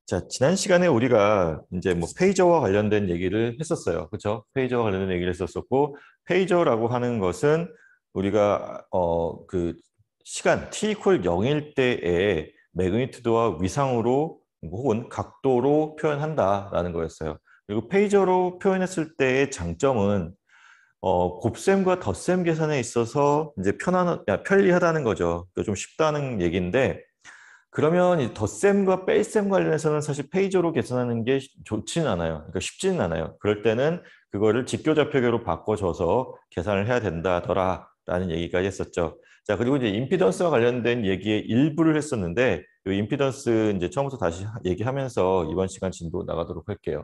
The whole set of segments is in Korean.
자, 지난 시간에 우리가 이제 뭐 페이저와 관련된 얘기를 했었어요. 그렇죠? 페이저와 관련된 얘기를 했었었고, 페이저라고 하는 것은 우리가 그 시간 t 이퀄 0일 때에 매그니튜드와 위상으로 혹은 각도로 표현한다라는 거였어요. 그리고 페이저로 표현했을 때의 장점은 곱셈과 덧셈 계산에 있어서 이제 편리하다는 거죠. 좀 쉽다는 얘기인데, 그러면 이 덧셈과 뺄셈 관련해서는 사실 페이저로 계산하는 게 좋지는 않아요. 그러니까 쉽지는 않아요. 그럴 때는 그거를 직교좌표계로 바꿔줘서 계산을 해야 된다더라라는 얘기까지 했었죠. 자, 그리고 이제 임피던스와 관련된 얘기의 일부를 했었는데, 이 임피던스 이제 처음부터 다시 얘기하면서 이번 시간 진도 나가도록 할게요.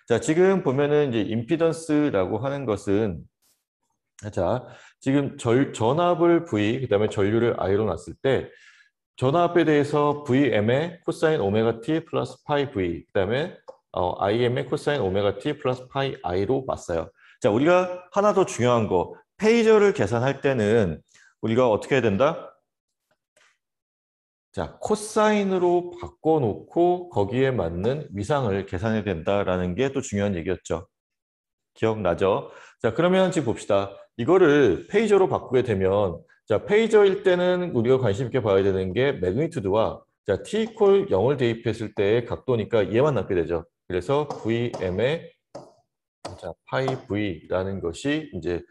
자, 지금 보면은 이제 임피던스라고 하는 것은 자, 지금 전압을 V, 그다음에 전류를 I로 놨을 때 전압에 대해서 VM의 코사인 오메가 T 플러스 파이 V, 그다음에 IM의 코사인 오메가 T 플러스 파이 I로 봤어요. 자, 우리가 하나 더 중요한 거, 페이저를 계산할 때는 우리가 어떻게 해야 된다? 자, 코사인으로 바꿔놓고 거기에 맞는 위상을 계산해야 된다라는 게 또 중요한 얘기였죠. 기억나죠? 자, 그러면 지금 봅시다. 이거를 페이저로 바꾸게 되면, 자, 페이저일 때는 우리가 관심 있게 봐야 되는 게 매그니튜드와 자, t 이퀄 0을 대입했을 때의 각도니까 얘만 남게 되죠. 그래서 VM의 자, 파이 V라는 것이 이제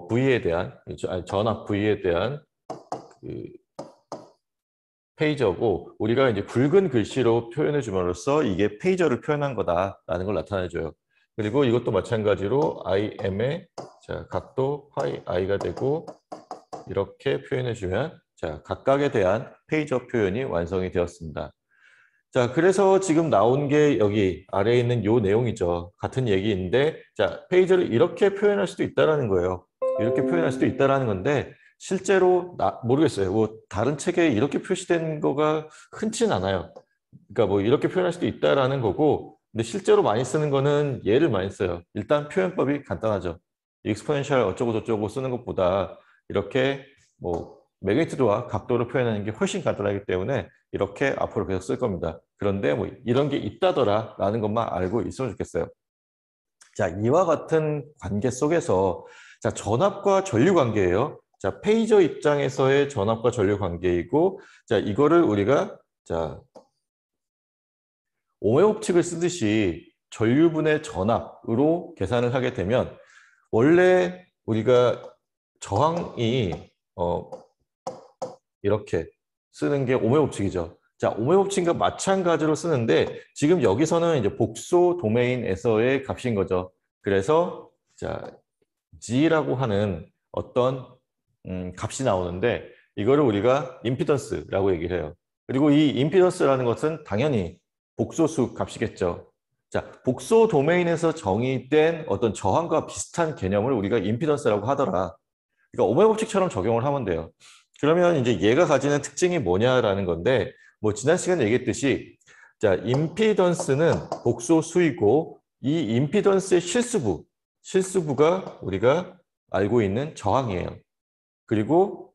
V에 대한 아니, 전압 V에 대한 그 페이저고, 우리가 이제 굵은 글씨로 표현해 줌으로써 이게 페이저를 표현한 거다라는 걸 나타내 줘요. 그리고 이것도 마찬가지로 IM의 자, 각도 파이 I가 되고 이렇게 표현해 주면 자, 각각에 대한 페이저 표현이 완성이 되었습니다. 자, 그래서 지금 나온 게 여기 아래에 있는 요 내용이죠. 같은 얘기인데, 자, 페이지를 이렇게 표현할 수도 있다라는 거예요. 이렇게 표현할 수도 있다라는 건데, 실제로 모르겠어요. 뭐 다른 책에 이렇게 표시된 거가 흔치는 않아요. 그러니까 뭐 이렇게 표현할 수도 있다라는 거고, 근데 실제로 많이 쓰는 거는 얘를 많이 써요. 일단 표현법이 간단하죠. 익스포넨셜 어쩌고 저쩌고 쓰는 것보다 이렇게 뭐 매그니튜드와 각도를 표현하는 게 훨씬 간단하기 때문에 이렇게 앞으로 계속 쓸 겁니다. 그런데 뭐 이런 게 있다더라라는 것만 알고 있으면 좋겠어요. 자, 이와 같은 관계 속에서 자, 전압과 전류 관계예요. 자, 페이저 입장에서의 전압과 전류 관계이고, 자, 이거를 우리가 자, 오해 법칙을 쓰듯이 전류분의 전압으로 계산을 하게 되면 원래 우리가 저항이 이렇게 쓰는 게 오메 법칙이죠. 자, 오메 법칙과 마찬가지로 쓰는데 지금 여기서는 이제 복소 도메인에서의 값인 거죠. 그래서 자, G라고 하는 어떤 값이 나오는데 이거를 우리가 임피던스라고 얘기를 해요. 그리고 이 임피던스라는 것은 당연히 복소수 값이겠죠. 자, 복소 도메인에서 정의된 어떤 저항과 비슷한 개념을 우리가 임피던스라고 하더라. 그러니까 오메 법칙처럼 적용을 하면 돼요. 그러면 이제 얘가 가지는 특징이 뭐냐라는 건데, 뭐 지난 시간에 얘기했듯이, 자, 임피던스는 복소수이고, 이 임피던스의 실수부가 우리가 알고 있는 저항이에요. 그리고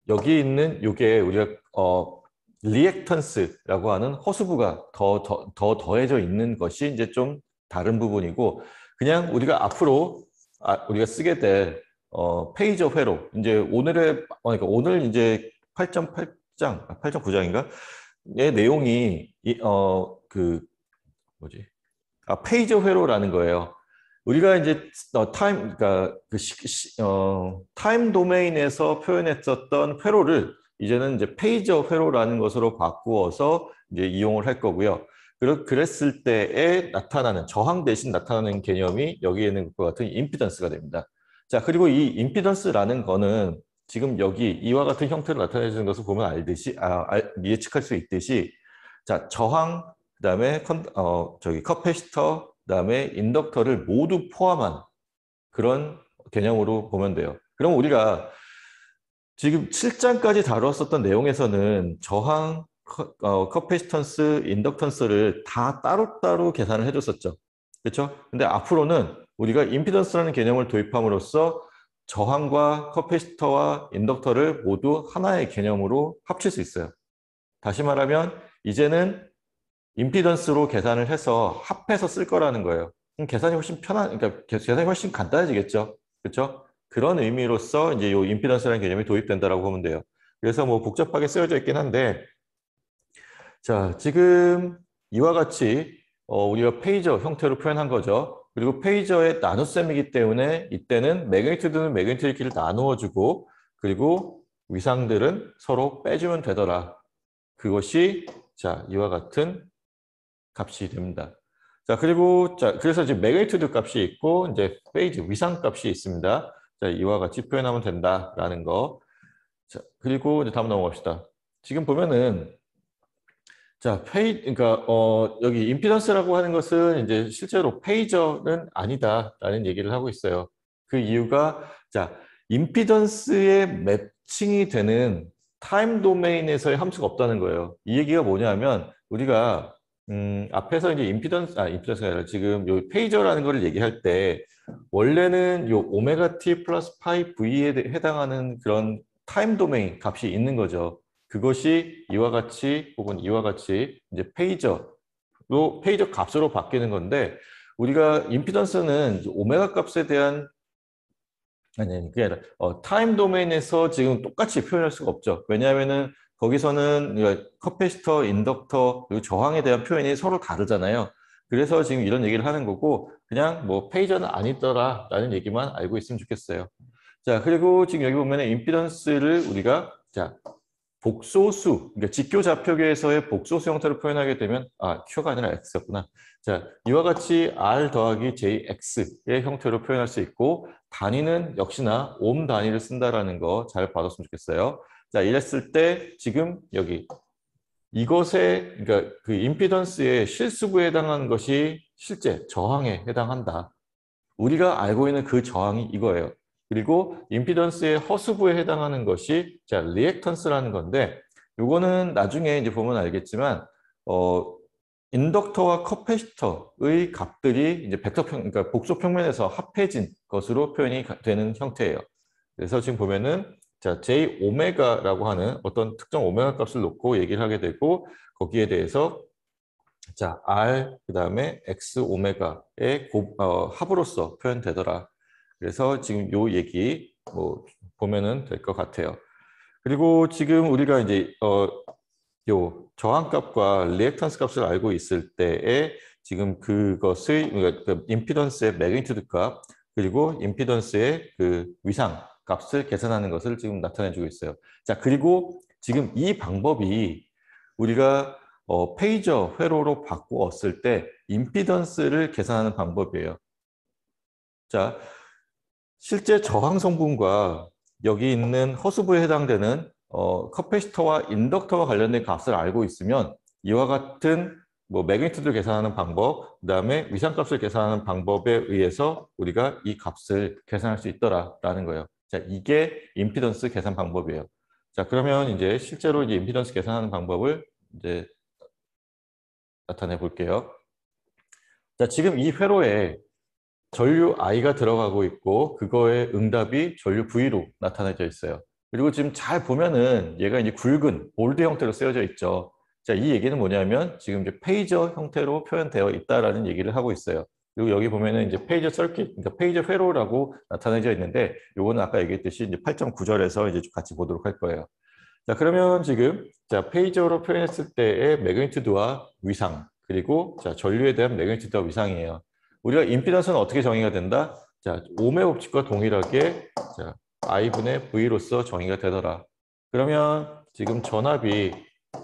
여기 있는 요게 우리가 리액턴스라고 하는 허수부가 더 더해져 있는 것이 이제 좀 다른 부분이고, 그냥 우리가 앞으로 우리가 쓰게 될 페이저 회로 이제 그러니까 오늘 이제 8.8장 8.9장인가 의 내용이 그 뭐지 페이저 회로라는 거예요. 우리가 이제 그러니까 타임 도메인에서 표현했었던 회로를 이제는 이제 페이저 회로라는 것으로 바꾸어서 이제 이용을 할 거고요. 그랬을 때에 나타나는 저항 대신 나타나는 개념이 여기에 있는 것과 같은 임피던스가 됩니다. 자, 그리고 이 임피던스라는 거는 지금 여기 이와 같은 형태로 나타내주는 것을 보면 알듯이 예측할 수 있듯이 자, 저항 그다음에 커패시터 그다음에 인덕터를 모두 포함한 그런 개념으로 보면 돼요. 그럼 우리가 지금 7장까지 다루었었던 내용에서는 저항, 커패시턴스, 인덕턴스를 다 따로따로 계산을 해줬었죠. 그렇죠? 근데 앞으로는 우리가 임피던스라는 개념을 도입함으로써 저항과 커패시터와 인덕터를 모두 하나의 개념으로 합칠 수 있어요. 다시 말하면 이제는 임피던스로 계산을 해서 합해서 쓸 거라는 거예요. 그럼 계산이 훨씬 그러니까 계산이 훨씬 간단해지겠죠. 그렇죠? 그런 의미로서 이제 이 임피던스라는 개념이 도입된다라고 보면 돼요. 그래서 뭐 복잡하게 쓰여져 있긴 한데, 자, 지금 이와 같이 우리가 페이저 형태로 표현한 거죠. 그리고 페이저의 나눗셈이기 때문에 이때는 매그니튜드는 매그니튜드끼리 나누어주고, 그리고 위상들은 서로 빼주면 되더라. 그것이 자, 이와 같은 값이 됩니다. 자, 그리고 자, 그래서 이제 매그니튜드 값이 있고 이제 페이지 위상 값이 있습니다. 자, 이와 같이 표현하면 된다라는 거. 자, 그리고 이제 다음 넘어갑시다. 지금 보면은 자, 그러니까 여기 임피던스라고 하는 것은 이제 실제로 페이저는 아니다라는 얘기를 하고 있어요. 그 이유가 자, 임피던스에 매칭이 되는 타임 도메인에서의 함수가 없다는 거예요. 이 얘기가 뭐냐면 우리가 앞에서 이제 임피던스가 아니라 지금 요 페이저라는 거를 얘기할 때 원래는 요 오메가 t 플러스 파이 v에 해당하는 그런 타임 도메인 값이 있는 거죠. 그것이 이와 같이 혹은 이와 같이 이제 페이저 값으로 바뀌는 건데 우리가 임피던스는 오메가 값에 대한 그게 아니라 타임 도메인에서 지금 똑같이 표현할 수가 없죠. 왜냐하면은 거기서는 커패시터, 인덕터 그리고 저항에 대한 표현이 서로 다르잖아요. 그래서 지금 이런 얘기를 하는 거고 그냥 뭐 페이저는 아니더라라는 얘기만 알고 있으면 좋겠어요. 자, 그리고 지금 여기 보면은 임피던스를 우리가 자 복소수, 그러니까 직교좌표계에서의 복소수 형태로 표현하게 되면 Q가 아니라 X였구나. 자, 이와 같이 R 더하기 JX의 형태로 표현할 수 있고 단위는 역시나 옴 단위를 쓴다라는 거 잘 봐뒀으면 좋겠어요. 자, 이랬을 때 지금 여기 이것에 그러니까 그 임피던스의 실수부에 해당하는 것이 실제 저항에 해당한다. 우리가 알고 있는 그 저항이 이거예요. 그리고 임피던스의 허수부에 해당하는 것이 자, 리액턴스라는 건데 요거는 나중에 이제 보면 알겠지만 인덕터와 커패시터의 값들이 이제 그러니까 복소 평면에서 합해진 것으로 표현이 되는 형태예요. 그래서 지금 보면은 자, J 오메가라고 하는 어떤 특정 오메가 값을 놓고 얘기를 하게 되고 거기에 대해서 자, R 그다음에 X 오메가의 합으로서 표현되더라. 그래서 지금 요 얘기 뭐 보면은 될 것 같아요. 그리고 지금 우리가 이제 요 저항값과 리액턴스 값을 알고 있을 때에 지금 그것의 그러니까 그 임피던스의 매그니튜드 값 그리고 임피던스의 그 위상 값을 계산하는 것을 지금 나타내 주고 있어요. 자, 그리고 지금 이 방법이 우리가 페이저 회로로 바꾸었을 때 임피던스를 계산하는 방법이에요. 자, 실제 저항 성분과 여기 있는 허수부에 해당되는 커패시터와 인덕터와 관련된 값을 알고 있으면 이와 같은 뭐 매그니튜드를 계산하는 방법, 그다음에 위상값을 계산하는 방법에 의해서 우리가 이 값을 계산할 수 있더라라는 거예요. 자, 이게 임피던스 계산 방법이에요. 자, 그러면 이제 실제로 이제 임피던스 계산하는 방법을 이제 나타내 볼게요. 자, 지금 이 회로에 전류 I가 들어가고 있고 그거의 응답이 전류 V로 나타내져 있어요. 그리고 지금 잘 보면은 얘가 이제 굵은 볼드 형태로 쓰여져 있죠. 자, 이 얘기는 뭐냐면 지금 이제 페이저 형태로 표현되어 있다라는 얘기를 하고 있어요. 그리고 여기 보면은 이제 페이저 서킷, 그러니까 페이저 회로라고 나타내져 있는데 요거는 아까 얘기했듯이 이제 8.9절에서 이제 같이 보도록 할 거예요. 자, 그러면 지금 자, 페이저로 표현했을 때의 매그니튜드와 위상 그리고 자, 전류에 대한 매그니튜드와 위상이에요. 우리가 임피던스는 어떻게 정의가 된다? 자, 오음의 법칙과 동일하게 자, I분의 V로서 정의가 되더라. 그러면 지금 전압이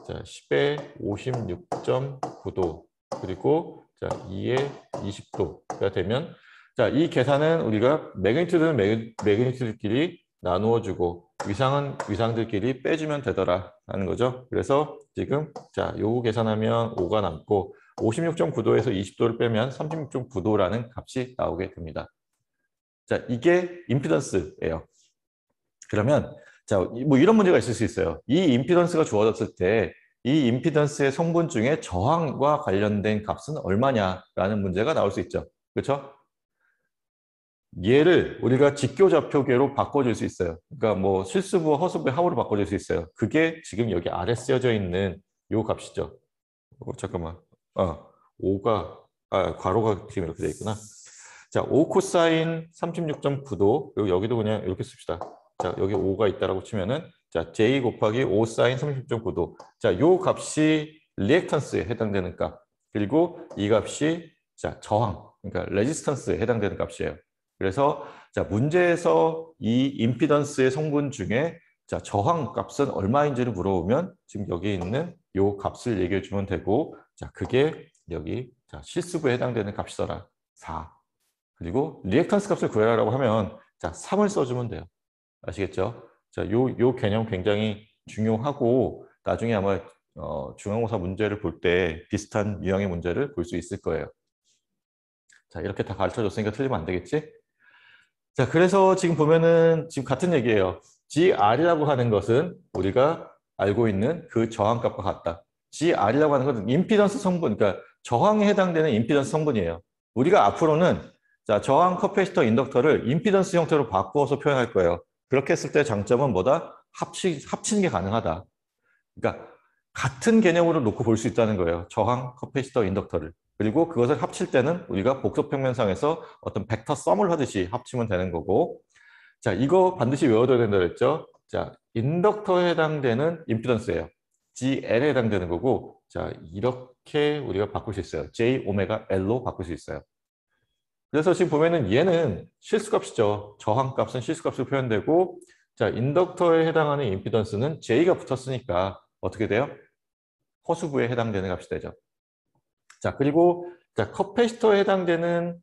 자, 10에 56.9도 그리고 자, 2에 20도가 되면 자, 이 계산은 우리가 매그니튜드는 매그니튜드끼리 나누어 주고 위상은 위상들끼리 빼주면 되더라 하는 거죠. 그래서 지금 자, 요거 계산하면 5가 남고 56.9도에서 20도를 빼면 36.9도라는 값이 나오게 됩니다. 자, 이게 임피던스예요. 그러면 자, 뭐 이런 문제가 있을 수 있어요. 이 임피던스가 주어졌을 때 이 임피던스의 성분 중에 저항과 관련된 값은 얼마냐라는 문제가 나올 수 있죠. 그렇죠? 얘를 우리가 직교좌표계로 바꿔줄 수 있어요. 그러니까 뭐 실수부와 허수부의 합으로 바꿔줄 수 있어요. 그게 지금 여기 아래 쓰여져 있는 요 값이죠. 잠깐만. 5가, 괄호가 지금 이렇게 돼 있구나. 자, 5 코사인 36.9도, 여기도 그냥 이렇게 씁시다. 자, 여기 5가 있다라고 치면은, 자, j 곱하기 5 사인 36.9도. 자, 요 값이 리액턴스에 해당되는 값. 그리고 이 값이, 자, 저항, 그러니까 레지스턴스에 해당되는 값이에요. 그래서, 자, 문제에서 이 임피던스의 성분 중에, 자, 저항 값은 얼마인지를 물어보면, 지금 여기 있는 요 값을 얘기해 주면 되고, 자, 그게 여기, 자, 실수부에 해당되는 값이더라. 4. 그리고 리액턴스 값을 구해라라고 하면 자 3을 써주면 돼요. 아시겠죠? 자, 요 개념 굉장히 중요하고 나중에 아마 중간고사 문제를 볼 때 비슷한 유형의 문제를 볼 수 있을 거예요. 자, 이렇게 다 가르쳐줬으니까 틀리면 안 되겠지? 자, 그래서 지금 보면은 지금 같은 얘기예요. GR이라고 하는 것은 우리가 알고 있는 그 저항값과 같다. GR이라고 하는 것은 임피던스 성분, 그러니까 저항에 해당되는 임피던스 성분이에요. 우리가 앞으로는 자, 저항 커패시터 인덕터를 임피던스 형태로 바꾸어서 표현할 거예요. 그렇게 했을 때 장점은 뭐다? 합치는 게 가능하다. 그러니까 같은 개념으로 놓고 볼 수 있다는 거예요. 저항 커패시터 인덕터를. 그리고 그것을 합칠 때는 우리가 복소평면상에서 어떤 벡터 썸을 하듯이 합치면 되는 거고, 자, 이거 반드시 외워둬야 된다 그랬죠? 자, 인덕터에 해당되는 임피던스예요. GL에 해당되는 거고, 자, 이렇게 우리가 바꿀 수 있어요. J 오메가 L로 바꿀 수 있어요. 그래서 지금 보면은 얘는 실수값이죠. 저항값은 실수값으로 표현되고, 자, 인덕터에 해당하는 임피던스는 J가 붙었으니까 어떻게 돼요? 허수부에 해당되는 값이 되죠. 자, 그리고 자, 커패시터에 해당되는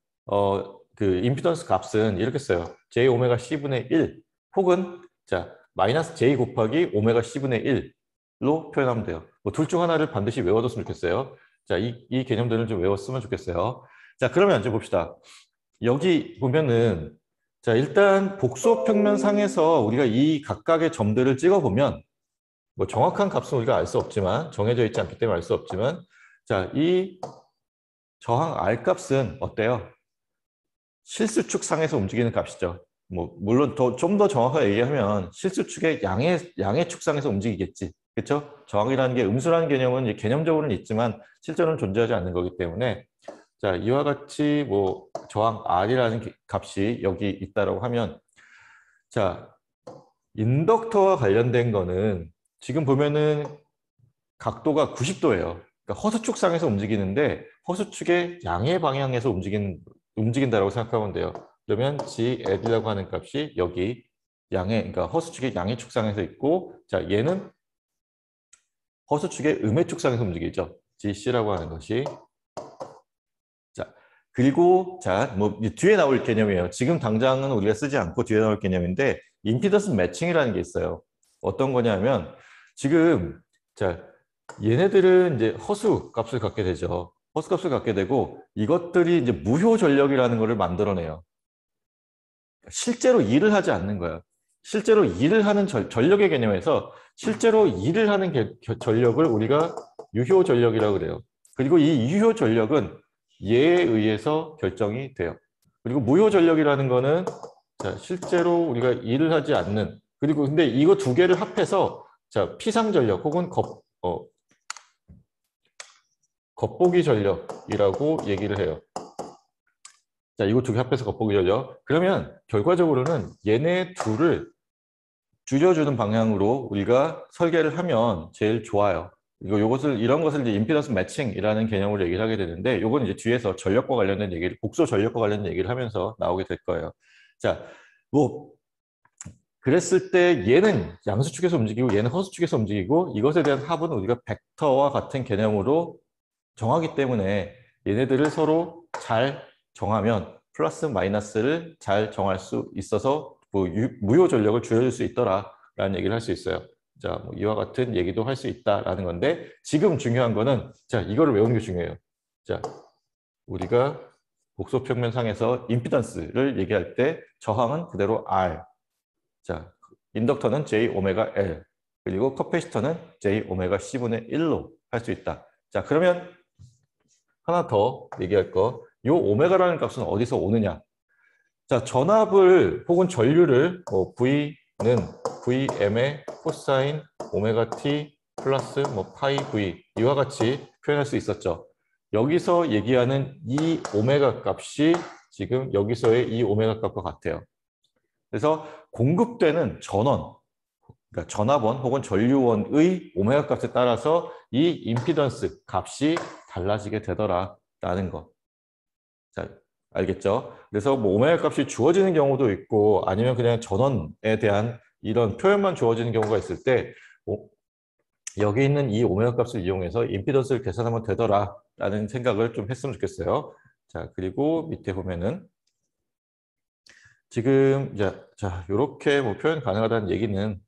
그 임피던스 값은 이렇게 써요. J 오메가 C분의 1 혹은 자, 마이너스 J 곱하기 오메가 C분의 1로 표현하면 돼요. 뭐 둘 중 하나를 반드시 외워뒀으면 좋겠어요. 자, 이 개념들을 좀 외웠으면 좋겠어요. 자, 그러면 이제 봅시다. 여기 보면은 자, 일단 복소평면상에서 우리가 이 각각의 점들을 찍어보면 뭐 정확한 값은 우리가 알 수 없지만 정해져 있지 않기 때문에 알 수 없지만 자, 이 저항 R 값은 어때요? 실수축 상에서 움직이는 값이죠. 뭐 물론 좀 더 정확하게 얘기하면 실수축의 양의 축상에서 움직이겠지. 그렇죠? 저항이라는 게 음수라는 개념은 이제 개념적으로는 있지만 실제로는 존재하지 않는 거기 때문에 자, 이와 같이 뭐 저항 R이라는 값이 여기 있다라고 하면 자, 인덕터와 관련된 거는 지금 보면은 각도가 90도예요. 그러니까 허수축상에서 움직이는데 허수축의 양의 방향에서 움직인다라고 생각하면 돼요. 그러면 GL이라고 하는 값이 여기 그러니까 허수축의 양의 축상에서 있고, 자, 얘는 허수축의 음의 축상에서 움직이죠. GC라고 하는 것이. 자, 그리고 자, 뭐 뒤에 나올 개념이에요. 지금 당장은 우리가 쓰지 않고 뒤에 나올 개념인데 임피던스 매칭이라는 게 있어요. 어떤 거냐면 지금 자, 얘네들은 이제 허수 값을 갖게 되죠. 허수 값을 갖게 되고 이것들이 이제 무효 전력이라는 것을 만들어내요. 실제로 일을 하지 않는 거예요. 실제로 일을 하는 전력의 개념에서 실제로 일을 하는 전력을 우리가 유효 전력이라고 그래요. 그리고 이 유효 전력은 얘에 의해서 결정이 돼요. 그리고 무효 전력이라는 거는 자, 실제로 우리가 일을 하지 않는 그리고 근데 이거 두 개를 합해서 자, 피상 전력 혹은 겉보기 전력이라고 얘기를 해요. 자, 이거 두 개 합해서 겉보기 전력. 그러면 결과적으로는 얘네 둘을 줄여주는 방향으로 우리가 설계를 하면 제일 좋아요. 이런 것을 이제 임피던스 매칭이라는 개념으로 얘기를 하게 되는데, 요건 이제 뒤에서 전력과 관련된 얘기를, 복소 전력과 관련된 얘기를 하면서 나오게 될 거예요. 자, 뭐, 그랬을 때 얘는 양수축에서 움직이고 얘는 허수축에서 움직이고 이것에 대한 합은 우리가 벡터와 같은 개념으로 정하기 때문에 얘네들을 서로 잘 정하면 플러스 마이너스를 잘 정할 수 있어서 뭐 무효 전력을 줄여줄 수 있더라라는 얘기를 할 수 있어요. 자, 뭐 이와 같은 얘기도 할 수 있다라는 건데 지금 중요한 거는 자, 이거를 외우는 게 중요해요. 자, 우리가 복소평면상에서 임피던스를 얘기할 때 저항은 그대로 R. 자, 인덕터는 J 오메가 L. 그리고 커패시터는 J 오메가 C분의 1로 할 수 있다. 자, 그러면 하나 더 얘기할 거. 이 오메가라는 값은 어디서 오느냐? 자, 전압을 혹은 전류를 V는 Vm의 코사인 오메가 T 플러스 뭐 파이 V 이와 같이 표현할 수 있었죠. 여기서 얘기하는 이 오메가 값이 지금 여기서의 이 오메가 값과 같아요. 그래서 공급되는 전원, 그러니까 전압원 혹은 전류원의 오메가 값에 따라서 이 임피던스 값이 달라지게 되더라라는 것. 자, 알겠죠? 그래서 뭐 오메가 값이 주어지는 경우도 있고 아니면 그냥 전원에 대한 이런 표현만 주어지는 경우가 있을 때 여기 있는 이 오메가 값을 이용해서 임피던스를 계산하면 되더라라는 생각을 좀 했으면 좋겠어요. 자, 그리고 밑에 보면은 지금 이제 자, 이렇게 뭐 표현 가능하다는 얘기는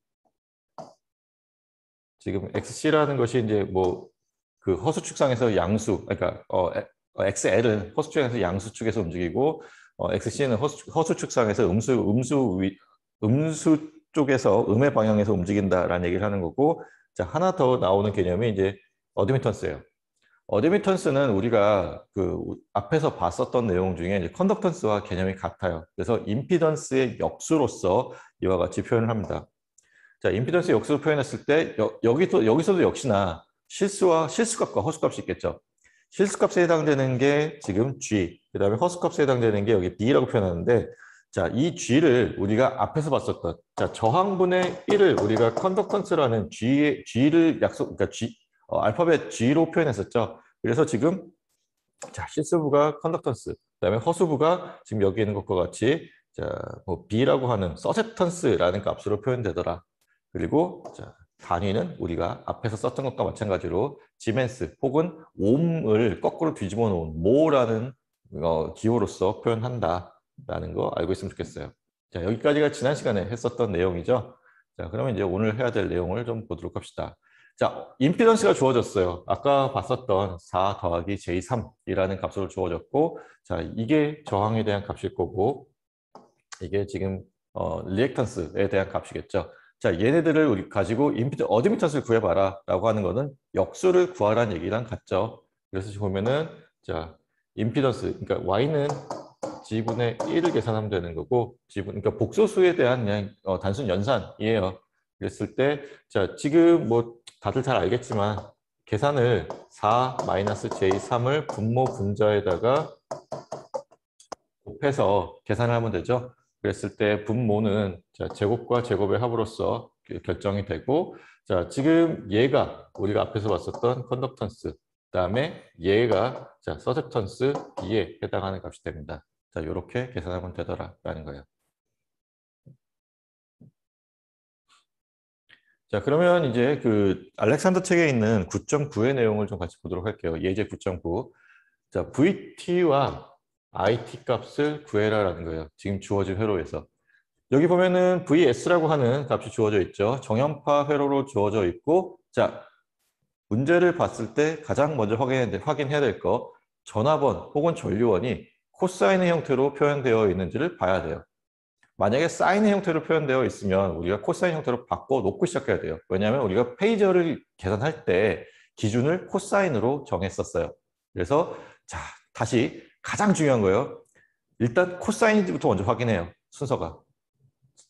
지금 XC라는 것이 이제 뭐 그 허수축상에서 양수, 그러니까 XL은 허수축상에서 양수축에서 움직이고 XC는 허수축상에서 음수 쪽에서 음의 방향에서 움직인다라는 얘기를 하는 거고, 자, 하나 더 나오는 개념이 이제 어드미턴스예요. 어드미턴스는 우리가 그 앞에서 봤었던 내용 중에 이제 컨덕턴스와 개념이 같아요. 그래서 임피던스의 역수로서 이와 같이 표현을 합니다. 자, 임피던스 역수로 표현했을 때 여기서도 역시나 실수값과 허수값이 있겠죠. 실수값에 해당되는 게 지금 G, 그 다음에 허수값에 해당되는 게 여기 B라고 표현하는데, 자, 이 G를 우리가 앞에서 봤었던, 자, 저항분의 1을 우리가 컨덕턴스라는 G를 그러니까 알파벳 G로 표현했었죠. 그래서 지금, 자, 실수부가 컨덕턴스, 그 다음에 허수부가 지금 여기 있는 것과 같이, 자, 뭐 B라고 하는 서셉턴스라는 값으로 표현되더라. 그리고, 자, 단위는 우리가 앞에서 썼던 것과 마찬가지로 지멘스 혹은 옴을 거꾸로 뒤집어 놓은 모라는 기호로서 표현한다라는 거 알고 있으면 좋겠어요. 자, 여기까지가 지난 시간에 했었던 내용이죠. 자, 그러면 이제 오늘 해야 될 내용을 좀 보도록 합시다. 자, 임피던스가 주어졌어요. 아까 봤었던 4 더하기 J3이라는 값으로 주어졌고, 자, 이게 저항에 대한 값일 거고, 이게 지금 리액턴스에 대한 값이겠죠. 자, 얘네들을 우리 가지고 어드미턴스를 구해봐라 라고 하는 거는 역수를 구하라는 얘기랑 같죠. 그래서 지금 보면은, 자, 임피던스, 그러니까 Y는 G분의 1을 계산하면 되는 거고, 그러니까 복소수에 대한 그냥 단순 연산이에요. 그랬을 때, 자, 지금 뭐 다들 잘 알겠지만, 계산을 4-J3을 분모 분자에다가 곱해서 계산을 하면 되죠. 그랬을 때 분모는 자, 제곱과 제곱의 합으로서 결정이 되고, 자, 지금 얘가 우리가 앞에서 봤었던 컨덕턴스, 그다음에 얘가 자, 서셉턴스 B에 해당하는 값이 됩니다. 자, 이렇게 계산하면 되더라라는 거예요. 자, 그러면 이제 그 알렉산더 책에 있는 9.9의 내용을 좀 같이 보도록 할게요. 예제 9.9. 자, VT와 IT 값을 구해라라는 거예요. 지금 주어진 회로에서. 여기 보면은 VS라고 하는 값이 주어져 있죠. 정연파 회로로 주어져 있고, 자, 문제를 봤을 때 가장 먼저 확인해야 될 거, 전압원 혹은 전류원이 코사인의 형태로 표현되어 있는지를 봐야 돼요. 만약에 사인의 형태로 표현되어 있으면 우리가 코사인 형태로 바꿔놓고 시작해야 돼요. 왜냐하면 우리가 페이저를 계산할 때 기준을 코사인으로 정했었어요. 그래서 자, 다시 가장 중요한 거예요. 일단 코사인인지부터 먼저 확인해요. 순서가.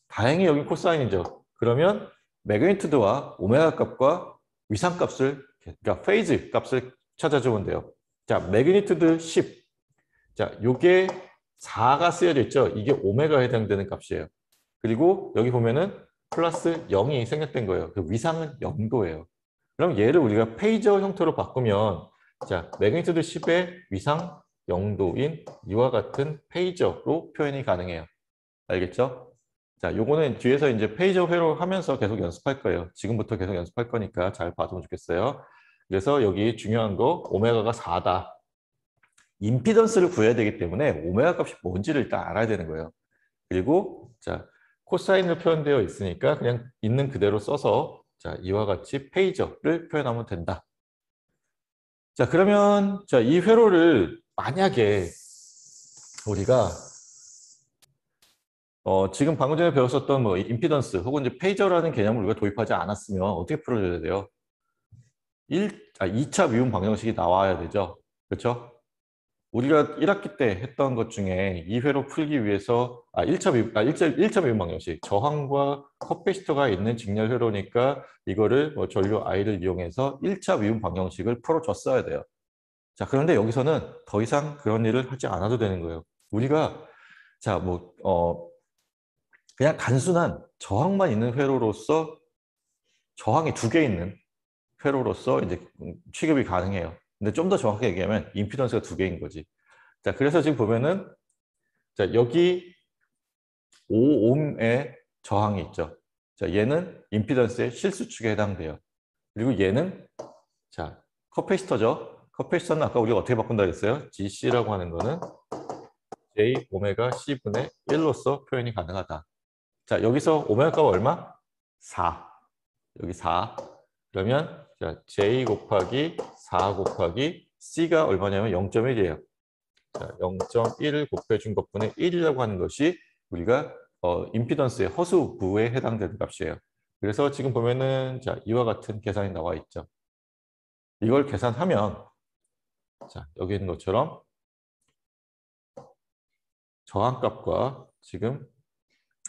다행히 여기 코사인이죠. 그러면 매그니튜드와 오메가 값과 위상값을, 그러니까 페이즈 값을 찾아주면 돼요. 자, 매그니튜드 10. 자, 요게 4가 쓰여져 있죠. 이게 오메가에 해당되는 값이에요. 그리고 여기 보면은 플러스 0이 생략된 거예요. 그 위상은 0도예요. 그럼 얘를 우리가 페이저 형태로 바꾸면, 자, 매그니튜드 10의 위상 0도인 이와 같은 페이저로 표현이 가능해요. 알겠죠? 자, 요거는 뒤에서 이제 페이저 회로 하면서 계속 연습할 거예요. 지금부터 계속 연습할 거니까 잘 봐주면 좋겠어요. 그래서 여기 중요한 거, 오메가가 4다. 임피던스를 구해야 되기 때문에 오메가 값이 뭔지를 일단 알아야 되는 거예요. 그리고 자, 코사인으로 표현되어 있으니까 그냥 있는 그대로 써서 자, 이와 같이 페이저를 표현하면 된다. 자, 그러면 자, 이 회로를 만약에 우리가 지금 방금 전에 배웠었던 뭐 임피던스 혹은 이제 페이저라는 개념을 우리가 도입하지 않았으면 어떻게 풀어줘야 돼요? 2차 미분 방정식이 나와야 되죠. 그렇죠? 우리가 1학기 때 했던 것 중에 이 회로 풀기 위해서 1차 미분 방정식 저항과 커패시터가 있는 직렬 회로니까 이거를 뭐 전류 I를 이용해서 1차 미분 방정식을 풀어줬어야 돼요. 자, 그런데 여기서는 더 이상 그런 일을 하지 않아도 되는 거예요. 우리가 자, 그냥 단순한 저항만 있는 회로로서 저항이 2개 있는 회로로서 이제 취급이 가능해요. 근데 좀 더 정확하게 얘기하면 임피던스가 2개인 거지. 자, 그래서 지금 보면은 자, 여기 5옴의 저항이 있죠. 자, 얘는 임피던스의 실수축에 해당돼요. 그리고 얘는 자, 커패시터죠. 커패시터는 아까 우리가 어떻게 바꾼다 그랬어요? GC라고 하는 거는 J 오메가 C분의 1로서 표현이 가능하다. 자, 여기서 오메가가 얼마? 4. 여기 4. 그러면 자, J 곱하기 4 곱하기 C가 얼마냐면 0.1이에요. 자, 0.1을 곱해준 것분의 1이라고 하는 것이 우리가 임피던스의 허수부에 해당되는 값이에요. 그래서 지금 보면은 자, 이와 같은 계산이 나와 있죠. 이걸 계산하면 자, 여기 있는 것처럼 저항값과 지금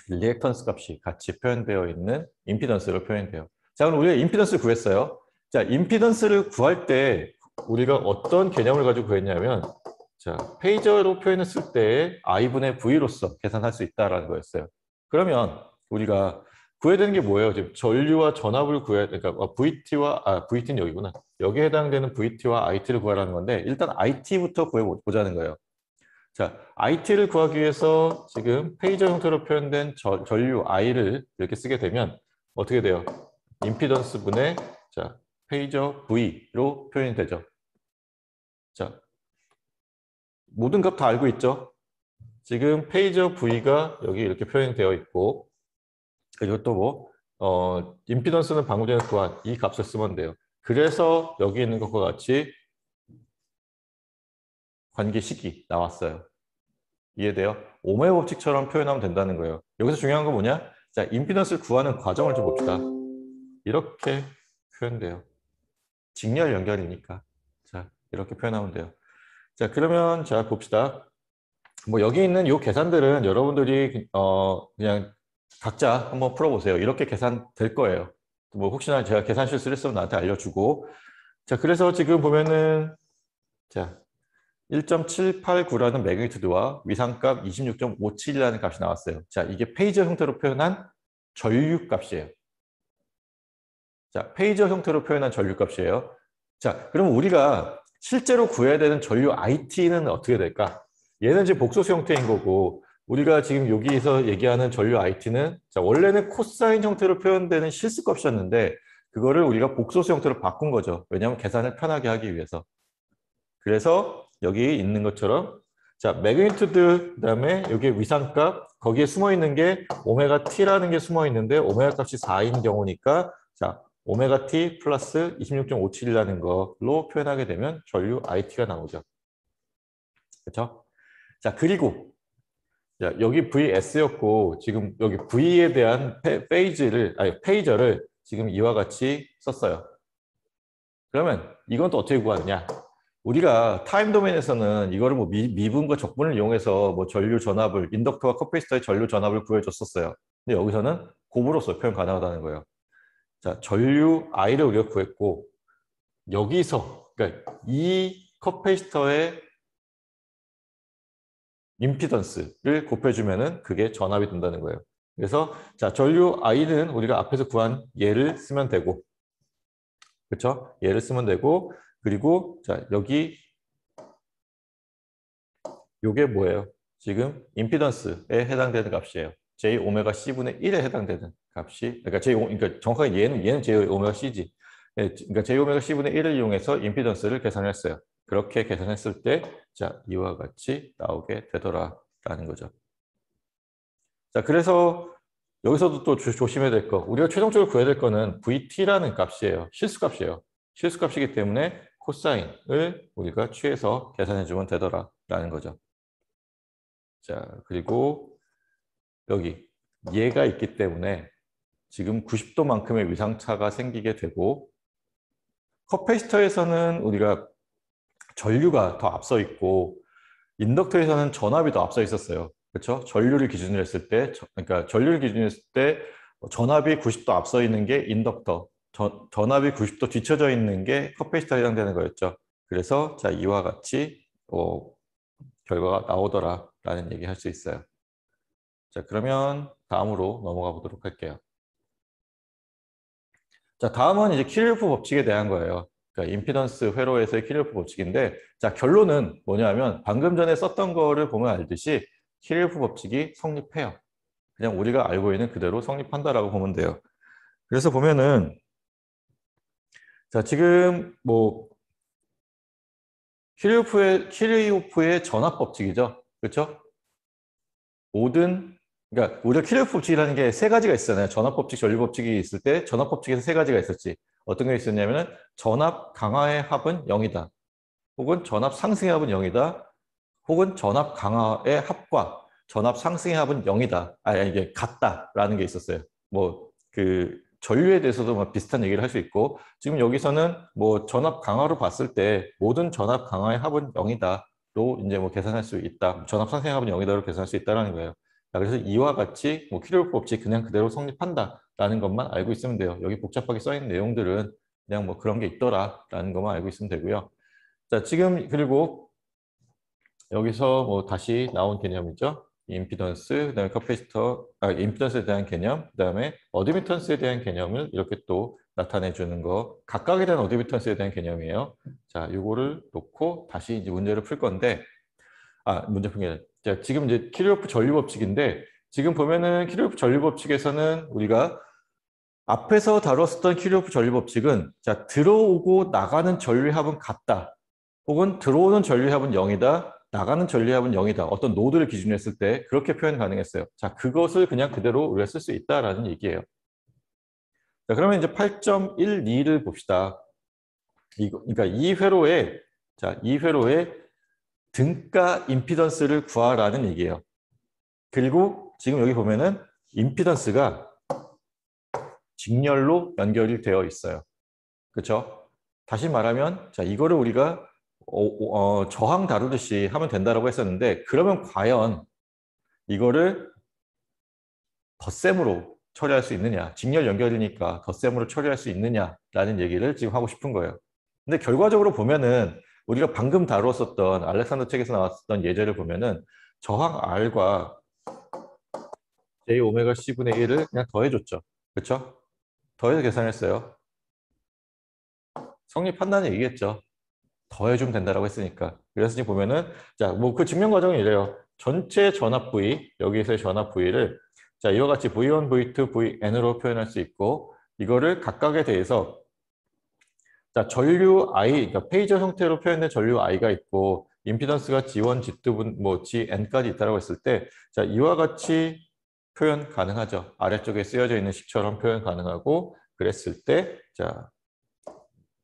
리액턴스 값이 같이 표현되어 있는 임피던스로 표현돼요. 자, 그럼 우리가 임피던스를 구했어요. 자, 임피던스를 구할 때 우리가 어떤 개념을 가지고 구했냐면 자, 페이저로 표현했을 때 I분의 V로서 계산할 수 있다라는 거였어요. 그러면 우리가 구해야 되는 게 뭐예요? 지금 전류와 전압을 구해야, 그러니까 VT는 여기구나. 여기에 해당되는 VT와 IT를 구하라는 건데 일단 IT부터 구해보자는 거예요. 자, IT를 구하기 위해서 지금 페이저 형태로 표현된 전류 I를 이렇게 쓰게 되면 어떻게 돼요? 임피던스 분의 자, 페이저 V로 표현이 되죠. 자, 모든 값 다 알고 있죠? 지금 페이저 V가 여기 이렇게 표현되어 있고 그리고 또 임피던스는 방금 전에 구한 이 값을 쓰면 돼요. 그래서 여기 있는 것과 같이 관계식이 나왔어요. 이해돼요? 오메 법칙처럼 표현하면 된다는 거예요. 여기서 중요한 건 뭐냐? 자, 임피던스를 구하는 과정을 좀 봅시다. 이렇게 표현돼요. 직렬 연결이니까. 자, 이렇게 표현하면 돼요. 자, 그러면 자, 봅시다. 뭐 여기 있는 이 계산들은 여러분들이 그냥 각자 한번 풀어보세요. 이렇게 계산될 거예요. 뭐 혹시나 제가 계산 실수를 했으면 나한테 알려주고. 자, 그래서 지금 보면은 자, 1.789라는 매그니튜드와 위상값 26.57이라는 값이 나왔어요. 자, 이게 페이저 형태로 표현한 전류값이에요. 자, 페이저 형태로 표현한 전류값이에요. 자, 그럼 우리가 실제로 구해야 되는 전류 IT는 어떻게 될까? 얘는 이제 복소수 형태인 거고 우리가 지금 여기에서 얘기하는 전류 IT는 자, 원래는 코사인 형태로 표현되는 실수값이었는데 그거를 우리가 복소수 형태로 바꾼 거죠. 왜냐하면 계산을 편하게 하기 위해서. 그래서 여기 있는 것처럼 자, 매그니튜드 그다음에 여기 위상값 거기에 숨어 있는 게 오메가 t라는 게 숨어 있는데 오메가 값이 4인 경우니까 자, 오메가 t 플러스 26.57이라는 걸로 표현하게 되면 전류 IT가 나오죠. 그렇죠? 자, 그리고 자, 여기 VS였고 지금 여기 V에 대한 페이저를 지금 이와 같이 썼어요. 그러면 이건 또 어떻게 구하느냐? 우리가 타임 도메인에서는 이거를 뭐 미분과 적분을 이용해서 뭐 전류 전압을 인덕터와 커패시터의 전류 전압을 구해줬었어요. 근데 여기서는 곱으로서 표현 가능하다는 거예요. 자, 전류 I를 우리가 구했고 여기서 그러니까 이 커패시터의 임피던스를 곱해주면은 그게 전압이 된다는 거예요. 그래서 자, 전류 I는 우리가 앞에서 구한 얘를 쓰면 되고 그렇죠? 얘를 쓰면 되고 그리고 자, 여기 요게 뭐예요? 지금 임피던스에 해당되는 값이에요. J 오메가 C분의 1에 해당되는 값이 그러니까 정확하게 얘는 J 오메가 C지. 그러니까 J 오메가 C분의 1을 이용해서 임피던스를 계산했어요. 그렇게 계산했을 때 자, 이와 같이 나오게 되더라라는 거죠. 자, 그래서 여기서도 또 조심해야 될 거. 우리가 최종적으로 구해야 될 거는 VT라는 값이에요. 실수값이에요. 실수값이기 때문에 코사인을 우리가 취해서 계산해 주면 되더라라는 거죠. 자, 그리고 여기 얘가 있기 때문에 지금 90도만큼의 위상차가 생기게 되고 커패시터에서는 우리가 전류가 더 앞서 있고 인덕터에서는 전압이 더 앞서 있었어요. 그렇죠? 전류를 기준으로 했을 때, 그러니까 전류를 기준으로 했을 때 전압이 90도 앞서 있는 게 인덕터, 전압이 90도 뒤쳐져 있는 게 커패시터에 해당되는 거였죠. 그래서 자, 이와 같이 결과가 나오더라라는 얘기 할 수 있어요. 자, 그러면 다음으로 넘어가 보도록 할게요. 자, 다음은 이제 키르호프 법칙에 대한 거예요. 그러니까 임피던스 회로에서의 키르호프 법칙인데, 자, 결론은 뭐냐면 방금 전에 썼던 거를 보면 알듯이 키르호프 법칙이 성립해요. 그냥 우리가 알고 있는 그대로 성립한다라고 보면 돼요. 그래서 보면은 자, 지금 뭐 키르호프의 전압 법칙이죠. 그렇죠? 모든 그러니까 우리가 키르호프 법칙이라는 게 세 가지가 있잖아요. 전압 법칙, 전류 법칙이 있을 때 전압 법칙에서 세 가지가 있었지. 어떤 게 있었냐면은 전압 강하의 합은 0이다. 혹은 전압 상승의 합은 0이다. 혹은 전압 강하의 합과 전압 상승의 합은 0이다. 이게 같다라는 게 있었어요. 뭐 그 전류에 대해서도 뭐 비슷한 얘기를 할 수 있고 지금 여기서는 뭐 전압 강하로 봤을 때 모든 전압 강하의 합은 0이다로 이제 뭐 계산할 수 있다. 전압 상승의 합은 0이다로 계산할 수 있다라는 거예요. 자, 그래서 이와 같이 뭐 키르호프 법칙 그냥 그대로 성립한다라는 것만 알고 있으면 돼요. 여기 복잡하게 써 있는 내용들은 그냥 뭐 그런 게 있더라라는 것만 알고 있으면 되고요. 자, 지금 그리고 여기서 뭐 다시 나온 개념이죠. 임피던스, 그다음에 커패시터, 임피던스에 대한 개념, 그다음에 어드미턴스에 대한 개념을 이렇게 또 나타내 주는 거. 각각에 대한 어드미턴스에 대한 개념이에요. 자, 요거를 놓고 다시 이제 문제를 풀 건데, 문제 풀 게. 자, 지금 이제 키르호프 전류 법칙인데, 지금 보면은 키르호프 전류 법칙에서는 우리가 앞에서 다뤘었던 키르호프 전류 법칙은 자, 들어오고 나가는 전류의 합은 같다. 혹은 들어오는 전류의 합은 0이다. 나가는 전류의 합은 0이다. 어떤 노드를 기준으로 했을 때 그렇게 표현 가능했어요. 자, 그것을 그냥 그대로 우리가 쓸 수 있다라는 얘기예요. 자, 그러면 이제 8.12를 봅시다. 그러니까 이 회로의 등가 임피던스를 구하라는 얘기예요. 그리고 지금 여기 보면은 임피던스가 직렬로 연결이 되어 있어요. 그렇죠? 다시 말하면 자, 이거를 우리가 저항 다루듯이 하면 된다라고 했었는데 그러면 과연 이거를 덧셈으로 처리할 수 있느냐, 직렬 연결이니까 덧셈으로 처리할 수 있느냐라는 얘기를 지금 하고 싶은 거예요. 근데 결과적으로 보면은 우리가 방금 다루었었던 알렉산더 책에서 나왔었던 예제를 보면은 저항 R과 J 오메가 C분의 1을 그냥 더해줬죠. 그렇죠? 더해서 계산했어요. 성립한다는 얘기겠죠. 더해주면 된다라고 했으니까. 그래서 지금 보면은, 자, 뭐 그 증명 과정이 이래요. 전체 전압 V, 여기서의 전압 V를, 자, 이와 같이 V1, V2, Vn으로 표현할 수 있고, 이거를 각각에 대해서, 자, 전류 I, 그러니까 페이저 형태로 표현된 전류 I가 있고, 임피던스가 G1, G2, 뭐 Gn까지 있다고 했을 때, 자, 이와 같이 표현 가능하죠. 아래쪽에 쓰여져 있는 식처럼 표현 가능하고, 그랬을 때, 자,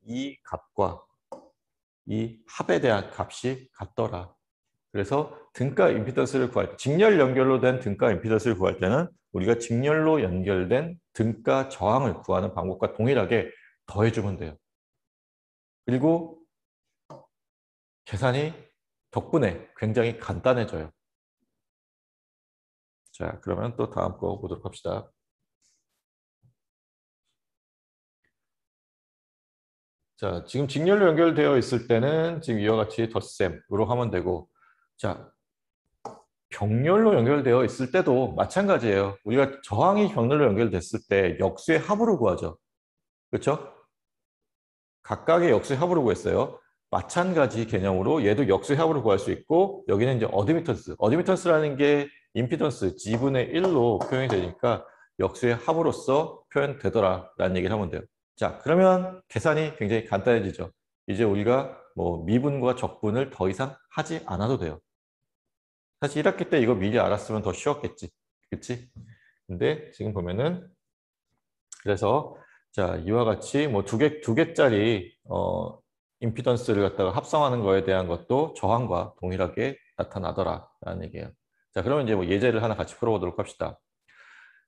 이 값과 이 합에 대한 값이 같더라. 그래서 등가 임피던스를 직렬 연결로 된 등가 임피던스를 구할 때는 우리가 직렬로 연결된 등가 저항을 구하는 방법과 동일하게 더해주면 돼요. 그리고 계산이 덕분에 굉장히 간단해져요. 자, 그러면 또 다음 거 보도록 합시다. 자, 지금 직렬로 연결되어 있을 때는 지금 이와 같이 덧셈으로 하면 되고, 자, 병렬로 연결되어 있을 때도 마찬가지예요. 우리가 저항이 병렬로 연결됐을 때 역수의 합으로 구하죠. 그렇죠? 각각의 역수의 합으로 구했어요. 마찬가지 개념으로 얘도 역수의 합으로 구할 수 있고 여기는 이제 어드미턴스. 어드미턴스라는 게 임피던스 G분의 1로 표현이 되니까 역수의 합으로서 표현되더라라는 얘기를 하면 돼요. 자, 그러면 계산이 굉장히 간단해지죠. 이제 우리가 뭐 미분과 적분을 더 이상 하지 않아도 돼요. 사실 1학기 때 이거 미리 알았으면 더 쉬웠겠지. 그치? 근데 지금 보면은 그래서 자, 이와 같이 뭐 두 개짜리 임피던스를 갖다가 합성하는 거에 대한 것도 저항과 동일하게 나타나더라라는 얘기예요. 자, 그러면 이제 뭐 예제를 하나 같이 풀어보도록 합시다.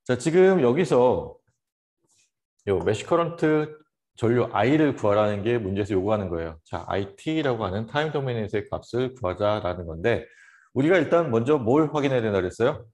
자, 지금 여기서 요 메쉬 커런트 전류 i를 구하라는 게 문제에서 요구하는 거예요. 자, it라고 하는 타임 도메인에서의 값을 구하자라는 건데 우리가 일단 먼저 뭘 확인해야 된다 그랬어요?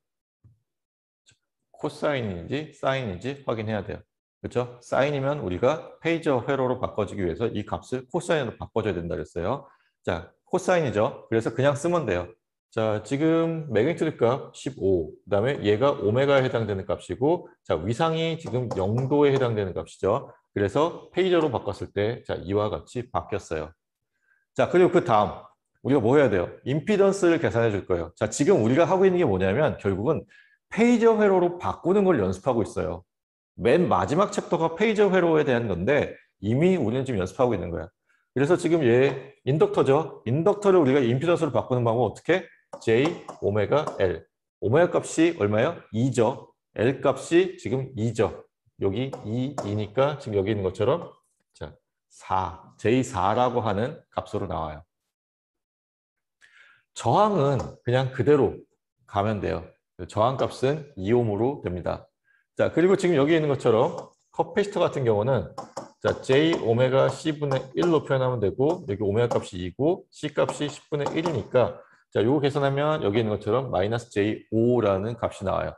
코사인인지 사인인지 확인해야 돼요. 그렇죠? 사인이면 우리가 페이저 회로로 바꿔주기 위해서 이 값을 코사인으로 바꿔줘야 된다 그랬어요. 자, 코사인이죠. 그래서 그냥 쓰면 돼요. 자, 지금 매그니튜드 값 15, 그다음에 얘가 오메가에 해당되는 값이고, 자, 위상이 지금 0도에 해당되는 값이죠. 그래서 페이저로 바꿨을 때, 자, 이와 같이 바뀌었어요. 자, 그리고 그 다음 우리가 뭐 해야 돼요? 임피던스를 계산해 줄 거예요. 자, 지금 우리가 하고 있는 게 뭐냐면 결국은 페이저 회로로 바꾸는 걸 연습하고 있어요. 맨 마지막 챕터가 페이저 회로에 대한 건데 이미 우리는 지금 연습하고 있는 거야. 그래서 지금 얘 인덕터죠. 인덕터를 우리가 임피던스로 바꾸는 방법은 어떻게? J, 오메가, L. 오메가 값이 얼마예요? 2죠. L 값이 지금 2죠. 여기 2니까 지금 여기 있는 것처럼 자, 4, J4라고 하는 값으로 나와요. 저항은 그냥 그대로 가면 돼요. 저항 값은 2옴으로 됩니다. 자, 그리고 지금 여기 있는 것처럼 커패시터 같은 경우는 자, J 오메가 C분의 1로 표현하면 되고 여기 오메가 값이 2고 C 값이 10분의 1이니까 자, 요거 계산하면 여기 있는 것처럼 마이너스 J5라는 값이 나와요.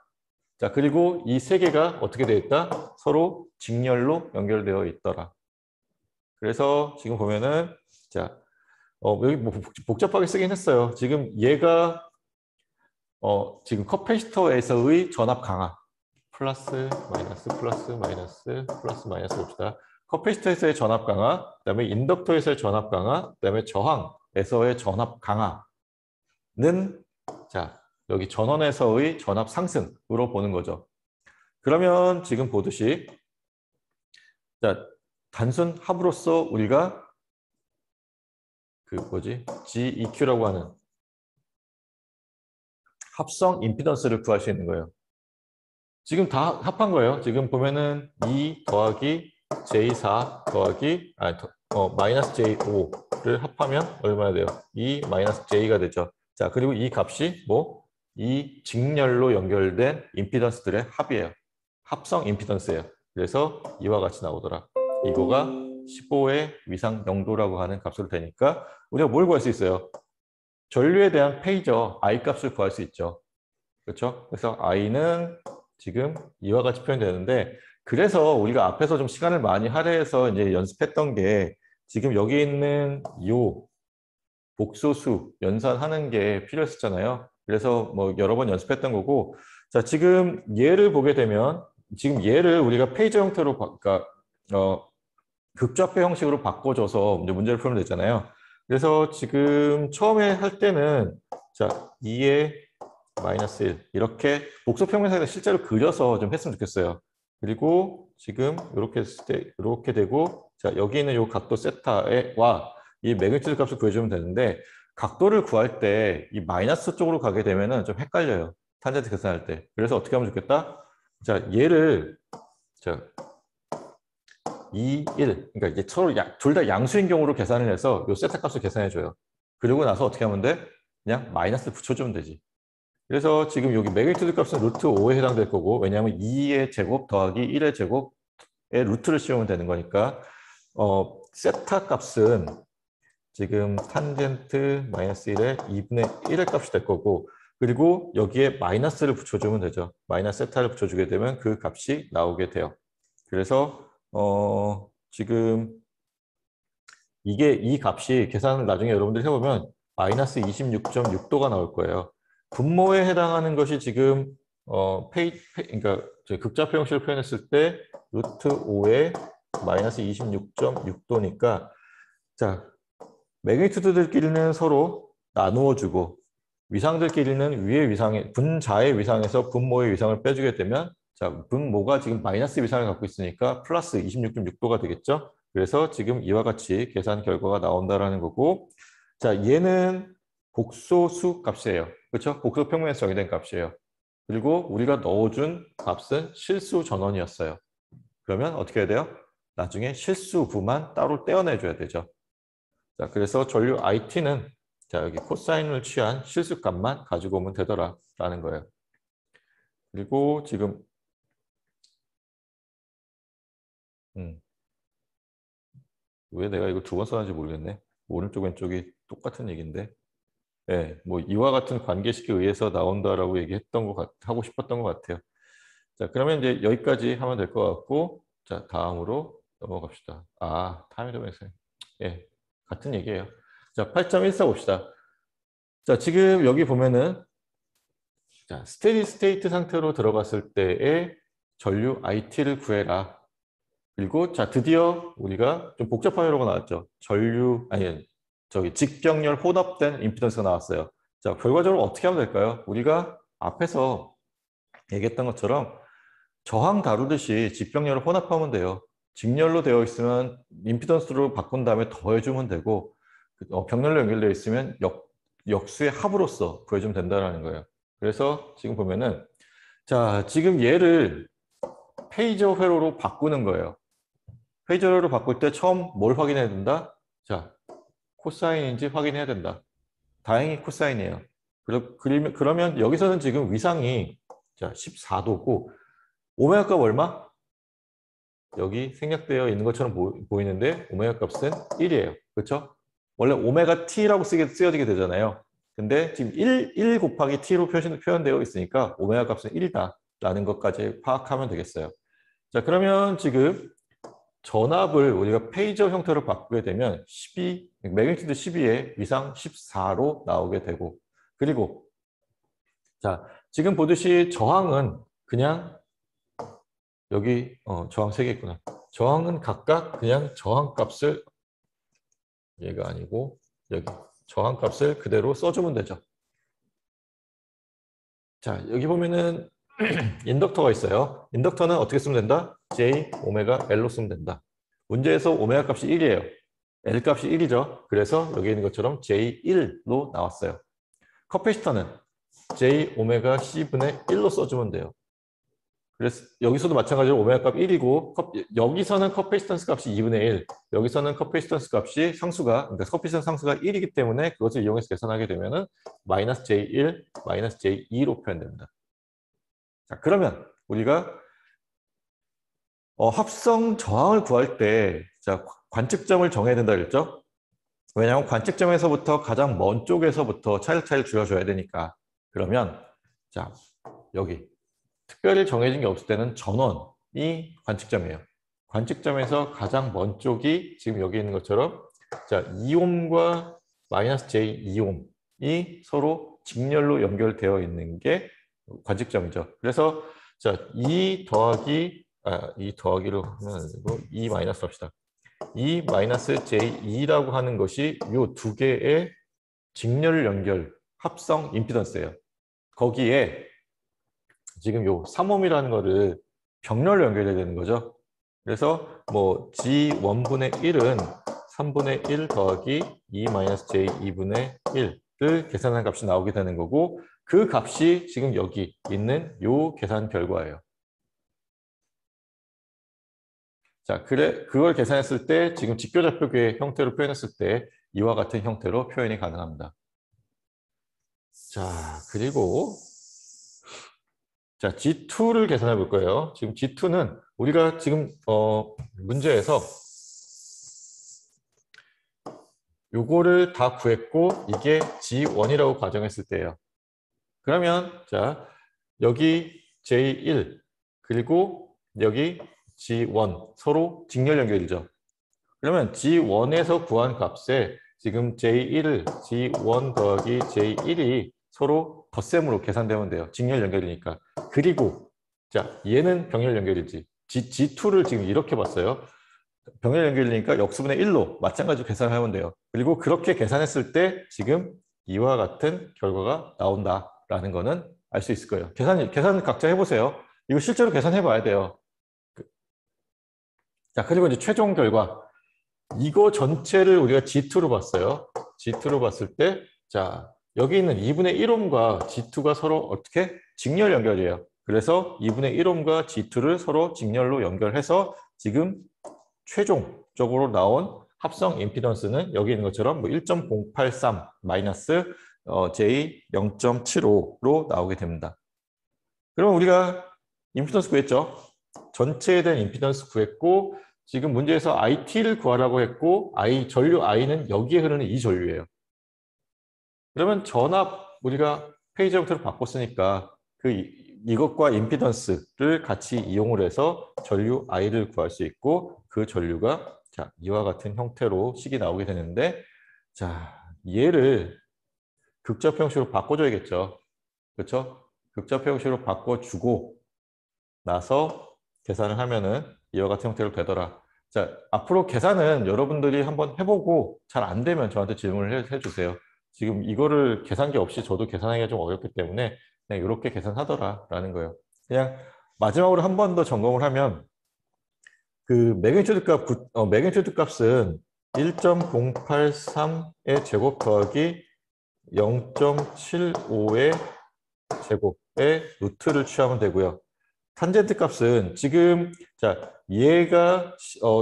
자, 그리고 이 세 개가 어떻게 되어 있다? 서로 직렬로 연결되어 있더라. 그래서 지금 보면은 자, 여기 뭐 복잡하게 쓰긴 했어요. 지금 얘가 지금 커패시터에서의 전압 강화 플러스 마이너스 플러스 마이너스 플러스 마이너스 봅시다. 커패시터에서의 전압 강화, 그다음에 인덕터에서의 전압 강화, 그다음에 저항에서의 전압 강화는 자 여기 전원에서의 전압 상승으로 보는 거죠. 그러면 지금 보듯이 자 단순 합으로서 우리가 그 뭐지 GEQ라고 하는 합성 임피던스를 구할 수 있는 거예요. 지금 다 합한 거예요. 지금 보면은 2 더하기 J4 더하기 마이너스 J5를 합하면 얼마나 돼요? 2 마이너스 J가 되죠. 자, 그리고 이 값이 뭐? 이 직렬로 연결된 임피던스들의 합이에요. 합성 임피던스예요. 그래서 이와 같이 나오더라. 이거가 15의 위상 0도라고 하는 값으로 되니까 우리가 뭘 구할 수 있어요? 전류에 대한 페이저 I 값을 구할 수 있죠. 그렇죠? 그래서 I는 지금 이와 같이 표현되는데 그래서 우리가 앞에서 좀 시간을 많이 할애해서 이제 연습했던 게 지금 여기 있는 요 복소수 연산하는 게 필요했었잖아요. 그래서 뭐 여러 번 연습했던 거고 자 지금 얘를 보게 되면 지금 얘를 우리가 페이저 형태로 그러니까 극좌표 형식으로 바꿔줘서 이제 문제를 풀면 되잖아요. 그래서 지금 처음에 할 때는 자 2의 마이너스 1 이렇게 복소평면상에서 실제로 그려서 좀 했으면 좋겠어요. 그리고 지금 이렇게 했을 때 이렇게 되고 자 여기 있는 이 각도 세타와 이 매그니튜드 값을 구해주면 되는데 각도를 구할 때 이 마이너스 쪽으로 가게 되면은 좀 헷갈려요. 탄젠트 계산할 때. 그래서 어떻게 하면 좋겠다? 자 얘를 자 2, 1 그러니까 이제 서로 둘 다 양수인 경우로 계산을 해서 이 세타 값을 계산해 줘요. 그리고 나서 어떻게 하면 돼? 그냥 마이너스를 붙여주면 되지. 그래서 지금 여기 매그니튜드 값은 루트 5에 해당될 거고 왜냐하면 2의 제곱 더하기 1의 제곱에 루트를 씌우면 되는 거니까 세타 값은 지금 탄젠트 마이너스 1의 2분의 1의 값이 될 거고 그리고 여기에 마이너스를 붙여주면 되죠. 마이너스 세타를 붙여주게 되면 그 값이 나오게 돼요. 그래서 지금 이게 이 값이 계산을 나중에 여러분들이 해보면 마이너스 26.6도가 나올 거예요. 분모에 해당하는 것이 지금 그러니까 극좌표 형식을 표현했을 때 루트 5에 마이너스 26.6도니까 자 매그니튜드들끼리는 서로 나누어 주고 위상들끼리는 위의 위상에 분자의 위상에서 분모의 위상을 빼주게 되면 자 분모가 지금 마이너스 위상을 갖고 있으니까 플러스 26.6도가 되겠죠. 그래서 지금 이와 같이 계산 결과가 나온다라는 거고 자 얘는 복소수 값이에요. 그렇죠? 복소 평면에서 정의된 값이에요. 그리고 우리가 넣어준 값은 실수 전원이었어요. 그러면 어떻게 해야 돼요? 나중에 실수부만 따로 떼어내줘야 되죠. 자, 그래서 전류 IT는 자 여기 코사인을 취한 실수값만 가지고 오면 되더라라는 거예요. 그리고 지금 왜 내가 이거 두 번 써는지 모르겠네. 오른쪽 왼쪽이 똑같은 얘기인데. 예, 뭐 이와 같은 관계식에 의해서 나온다라고 얘기했던 하고 싶었던 것 같아요. 자, 그러면 이제 여기까지 하면 될 것 같고, 자, 다음으로 넘어갑시다. 아, 타임 도메이션. 예, 같은 얘기예요. 자, 8.14 봅시다. 자, 지금 여기 보면은 자, 스테디 스테이트 상태로 들어갔을 때의 전류 IT를 구해라. 그리고 자, 드디어 우리가 좀 복잡한 회로가 나왔죠. 저기 직병렬 혼합된 임피던스가 나왔어요. 자, 결과적으로 어떻게 하면 될까요? 우리가 앞에서 얘기했던 것처럼 저항 다루듯이 직병렬을 혼합하면 돼요. 직렬로 되어 있으면 임피던스로 바꾼 다음에 더해주면 되고 병렬로 연결되어 있으면 역수의 합으로서 구해주면 된다는 거예요. 그래서 지금 보면은 자, 지금 얘를 페이저 회로로 바꾸는 거예요. 페이저 회로로 바꿀 때 처음 뭘 확인해야 된다? 자, 코사인인지 확인해야 된다. 다행히 코사인이에요. 그러면 여기서는 지금 위상이 자, 14도고 오메가 값 얼마? 여기 생략되어 있는 것처럼 보이는데 오메가 값은 1이에요. 그렇죠? 원래 오메가 t라고 쓰여지게 되잖아요. 근데 지금 1 곱하기 t로 표현되어 있으니까 오메가 값은 1이다라는 것까지 파악하면 되겠어요. 자, 그러면 지금 전압을 우리가 페이저 형태로 바꾸게 되면 12, 매그니튜드 12에 위상 14로 나오게 되고 그리고 자, 지금 보듯이 저항은 그냥 여기 저항 3개 있구나. 저항은 각각 그냥 저항값을 얘가 아니고 여기 저항값을 그대로 써주면 되죠. 자, 여기 보면은 인덕터가 있어요. 인덕터는 어떻게 쓰면 된다? J, 오메가, L로 쓰면 된다. 문제에서 오메가 값이 1이에요. L 값이 1이죠. 그래서 여기 있는 것처럼 J1로 나왔어요. 커패시터는 J, 오메가, C분의 1로 써주면 돼요. 그래서 여기서도 마찬가지로 오메가 값 1이고 여기서는 커패시턴스 값이 2분의 1 여기서는 커패시턴스 값이 상수가 그러니까 커패시턴스 상수가 1이기 때문에 그것을 이용해서 계산하게 되면은 마이너스 J1, 마이너스 J2로 표현됩니다. 자, 그러면 우리가 합성 저항을 구할 때 자, 관측점을 정해야 된다 그랬죠? 왜냐하면 관측점에서부터 가장 먼 쪽에서부터 차일차일 줄여줘야 되니까. 그러면 자, 여기 특별히 정해진 게 없을 때는 전원이 관측점이에요. 관측점에서 가장 먼 쪽이 지금 여기 있는 것처럼 자, 2옴과 마이너스 J2옴이 서로 직렬로 연결되어 있는 게 관측점이죠. 그래서 자, 2 더하기로 하면 아니고 2 마이너스 합시다. 2 마이너스 J2라고 하는 것이 이 두 개의 직렬 연결 합성 임피던스예요. 거기에 지금 요 3옴이라는 거를 병렬로 연결해야 되는 거죠. 그래서 뭐 G1분의 1은 3분의 1 더하기 2-J2분의 1을 계산한 값이 나오게 되는 거고 그 값이 지금 여기 있는 요 계산 결과예요. 자, 그걸 계산했을 때 지금 직교좌표의 형태로 표현했을 때 이와 같은 형태로 표현이 가능합니다. 자, 그리고 자, G2를 계산해 볼 거예요. 지금 G2는 우리가 지금 문제에서 요거를 다 구했고 이게 G1이라고 가정했을 때예요. 그러면 자, 여기 J1 그리고 여기 G1 서로 직렬 연결이죠. 그러면 G1에서 구한 값에 지금 J1을 G1 더하기 J1이 서로 덧셈으로 계산되면 돼요. 직렬 연결이니까. 그리고 자, 얘는 병렬 연결이지. G2를 지금 이렇게 봤어요. 병렬 연결이니까 역수분의 1로 마찬가지로 계산하면 돼요. 그리고 그렇게 계산했을 때 지금 이와 같은 결과가 나온다라는 거는 알 수 있을 거예요. 계산 각자 해보세요. 이거 실제로 계산해 봐야 돼요. 자, 그리고 이제 최종 결과. 이거 전체를 우리가 G2로 봤어요. G2로 봤을 때, 자, 여기 있는 2분의 1옴과 G2가 서로 어떻게? 직렬 연결이에요. 그래서 2분의 1옴과 G2를 서로 직렬로 연결해서 지금 최종적으로 나온 합성 임피던스는 여기 있는 것처럼 뭐 1.083 마이너스 J 0.75로 나오게 됩니다. 그럼 우리가 임피던스 구했죠. 전체에 대한 임피던스 구했고 지금 문제에서 IT를 구하라고 했고 전류 I는 여기에 흐르는 이 전류예요. 그러면 전압 우리가 페이저 형태로 바꿨으니까 이것과 임피던스를 같이 이용을 해서 전류 I를 구할 수 있고 그 전류가 자, 이와 같은 형태로 식이 나오게 되는데 자, 얘를 극좌표 형식으로 바꿔줘야겠죠. 그렇죠? 극좌표 형식으로 바꿔주고 나서 계산을 하면은 이와 같은 형태로 되더라. 자, 앞으로 계산은 여러분들이 한번 해보고 잘 안 되면 저한테 질문을 해주세요. 지금 이거를 계산기 없이 저도 계산하기가 좀 어렵기 때문에 그냥 이렇게 계산하더라라는 거예요. 그냥 마지막으로 한 번 더 점검을 하면 그 매그니튜드 값은 1.083의 제곱 더하기 0.75의 제곱의 루트를 취하면 되고요. 탄젠트 값은 지금 자 얘가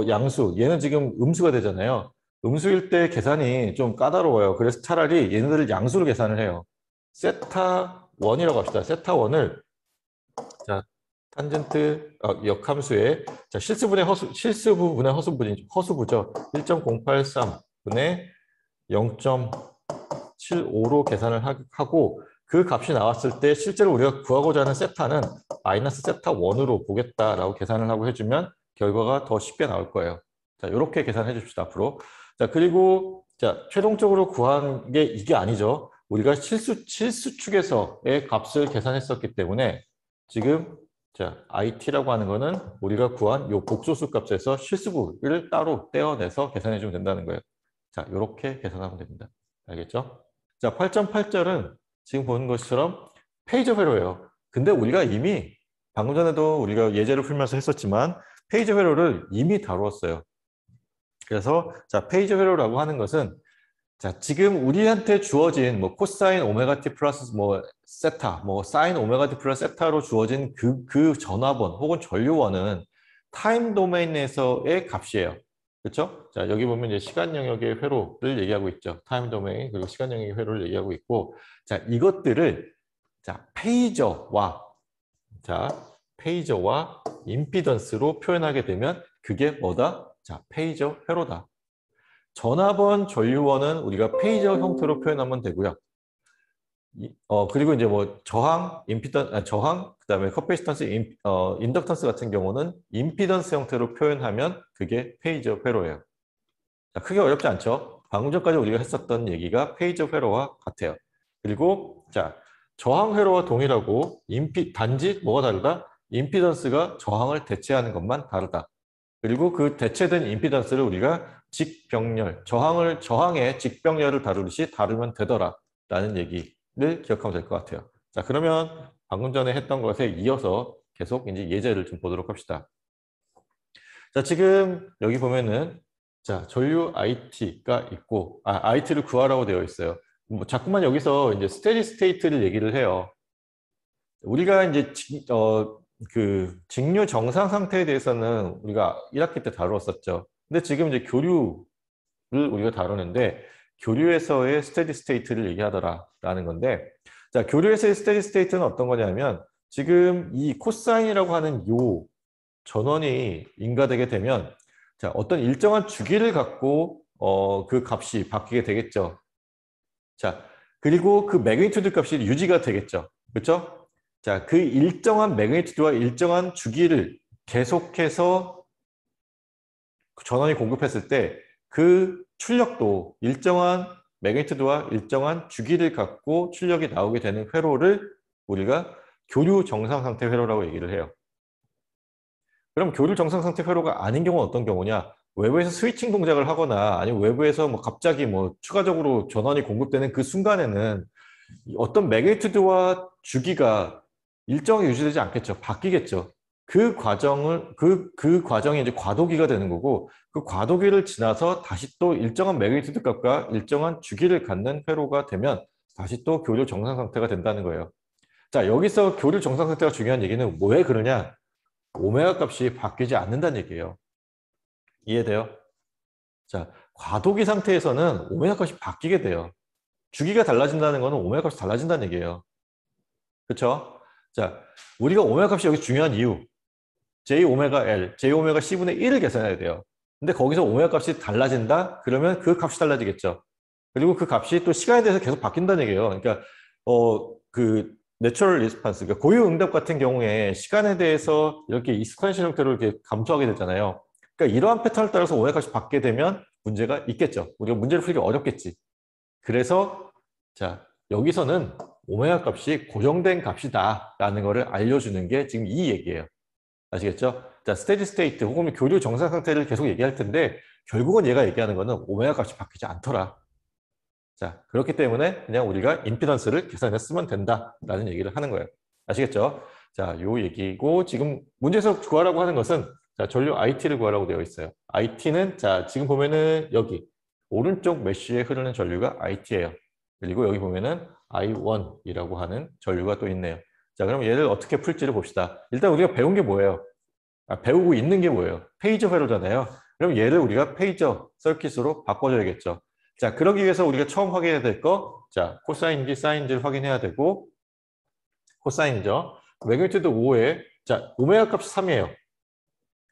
양수, 얘는 지금 음수가 되잖아요. 음수일 때 계산이 좀 까다로워요. 그래서 차라리 얘네들을 양수로 계산을 해요. 세타 1이라고 합시다. 세타 1을 자 탄젠트 역함수의 자 실수분의 허수부죠. 1.083분의 0.75로 계산을 하고 그 값이 나왔을 때 실제로 우리가 구하고자 하는 세타는 마이너스 세타 1으로 보겠다라고 계산을 하고 해주면 결과가 더 쉽게 나올 거예요. 자, 이렇게 계산해 줍시다, 앞으로. 자, 그리고 자, 최종적으로 구한 게 이게 아니죠. 우리가 실수축에서의 값을 계산했었기 때문에 지금 자, IT라고 하는 거는 우리가 구한 요 복소수 값에서 실수부를 따로 떼어내서 계산해 주면 된다는 거예요. 자, 이렇게 계산하면 됩니다. 알겠죠? 자, 8.8절은 지금 보는 것처럼 페이저 회로예요. 근데 우리가 이미 방금 전에도 우리가 예제를 풀면서 했었지만 페이저 회로를 이미 다루었어요. 그래서 자, 페이저 회로라고 하는 것은 자, 지금 우리한테 주어진 뭐 코사인 오메가 t 플러스 뭐 세타, 뭐 사인 오메가 t 플러스 세타로 주어진 그 전화번 혹은 전류원은 타임 도메인에서의 값이에요. 그렇죠? 자, 여기 보면 이제 시간 영역의 회로를 얘기하고 있죠. 타임 도메인 그리고 시간 영역의 회로를 얘기하고 있고, 자, 이것들을 자, 페이저와 임피던스로 표현하게 되면 그게 뭐다? 자, 페이저 회로다. 전화번 전류원은 우리가 페이저 형태로 표현하면 되고요. 그리고 이제 뭐 저항, 그다음에 커패시턴스, 인덕턴스 같은 경우는 임피던스 형태로 표현하면 그게 페이저 회로예요. 자, 크게 어렵지 않죠? 방금 전까지 우리가 했었던 얘기가 페이저 회로와 같아요. 그리고 자, 저항 회로와 동일하고 단지 뭐가 다르다? 임피던스가 저항을 대체하는 것만 다르다. 그리고 그 대체된 임피던스를 우리가 직병렬, 저항의 직병렬을 다루듯이 다루면 되더라 라는 얘기를 기억하면 될 것 같아요. 자, 그러면 방금 전에 했던 것에 이어서 계속 이제 예제를 좀 보도록 합시다. 자, 지금 여기 보면은 자, 전류 IT가 있고 IT를 구하라고 되어 있어요. 뭐 자꾸만 여기서 이제 스테디 스테이트를 얘기를 해요. 우리가 이제 그 직류 정상 상태에 대해서는 우리가 1학기 때 다루었었죠. 근데 지금 이제 교류를 우리가 다루는데 교류에서의 스테디 스테이트를 얘기하더라라는 건데, 자, 교류에서의 스테디 스테이트는 어떤 거냐면 지금 이 코사인이라고 하는 요 전원이 인가되게 되면 자, 어떤 일정한 주기를 갖고 그 값이 바뀌게 되겠죠. 자, 그리고 그 매그니튜드 값이 유지가 되겠죠. 그렇죠? 자, 그 일정한 매그니튜드와 일정한 주기를 계속해서 전원이 공급했을 때 그 출력도 일정한 매그니튜드와 일정한 주기를 갖고 출력이 나오게 되는 회로를 우리가 교류 정상 상태 회로라고 얘기를 해요. 그럼 교류 정상 상태 회로가 아닌 경우는 어떤 경우냐? 외부에서 스위칭 동작을 하거나 아니면 외부에서 뭐 갑자기 뭐 추가적으로 전원이 공급되는 그 순간에는 어떤 매그니튜드와 주기가 일정하게 유지되지 않겠죠. 바뀌겠죠. 그 과정이 이제 과도기가 되는 거고, 그 과도기를 지나서 다시 또 일정한 매그니튜드 값과 일정한 주기를 갖는 회로가 되면 다시 또 교류 정상 상태가 된다는 거예요. 자, 여기서 교류 정상 상태가 중요한 얘기는 왜 그러냐? 오메가 값이 바뀌지 않는다는 얘기예요. 이해돼요? 자, 과도기 상태에서는 오메가 값이 바뀌게 돼요. 주기가 달라진다는 거는 오메가 값이 달라진다는 얘기예요. 그렇죠? 자, 우리가 오메가 값이 여기 중요한 이유. j 오메가 L, j 오메가 C분의 1을 계산해야 돼요. 근데 거기서 오메가 값이 달라진다? 그러면 그 값이 달라지겠죠. 그리고 그 값이 또 시간에 대해서 계속 바뀐다는 얘기예요. 그러니까 그 내추럴 리스판스, 그러니까 고유 응답 같은 경우에 시간에 대해서 이렇게 익스포넨셜 형태로 이렇게 감소하게 되잖아요. 그러니까 이러한 패턴을 따라서 오메가 값이 바뀌게 되면 문제가 있겠죠. 우리가 문제를 풀기 어렵겠지. 그래서 자, 여기서는 오메가 값이 고정된 값이다라는 거를 알려주는 게 지금 이 얘기예요. 아시겠죠? 자, 스테디 스테이트 혹은 교류 정상 상태를 계속 얘기할 텐데 결국은 얘가 얘기하는 거는 오메가 값이 바뀌지 않더라. 자, 그렇기 때문에 그냥 우리가 임피던스를 계산했으면 된다라는 얘기를 하는 거예요. 아시겠죠? 자, 요 얘기고 지금 문제에서 구하라고 하는 것은 자, 전류 IT를 구하라고 되어 있어요. IT는 자, 지금 보면은 여기 오른쪽 메쉬에 흐르는 전류가 IT예요. 그리고 여기 보면은 I1이라고 하는 전류가 또 있네요. 자, 그럼 얘를 어떻게 풀지를 봅시다. 일단 우리가 배운 게 뭐예요? 배우고 있는 게 뭐예요? 페이저 회로잖아요. 그럼 얘를 우리가 페이저 서킷으로 바꿔줘야겠죠. 자, 그러기 위해서 우리가 처음 확인해야 될 거, 자, 코사인인지 사인인지를 확인해야 되고, 코사인이죠. 매그니튜드 5에, 자, 오메가 값이 3이에요.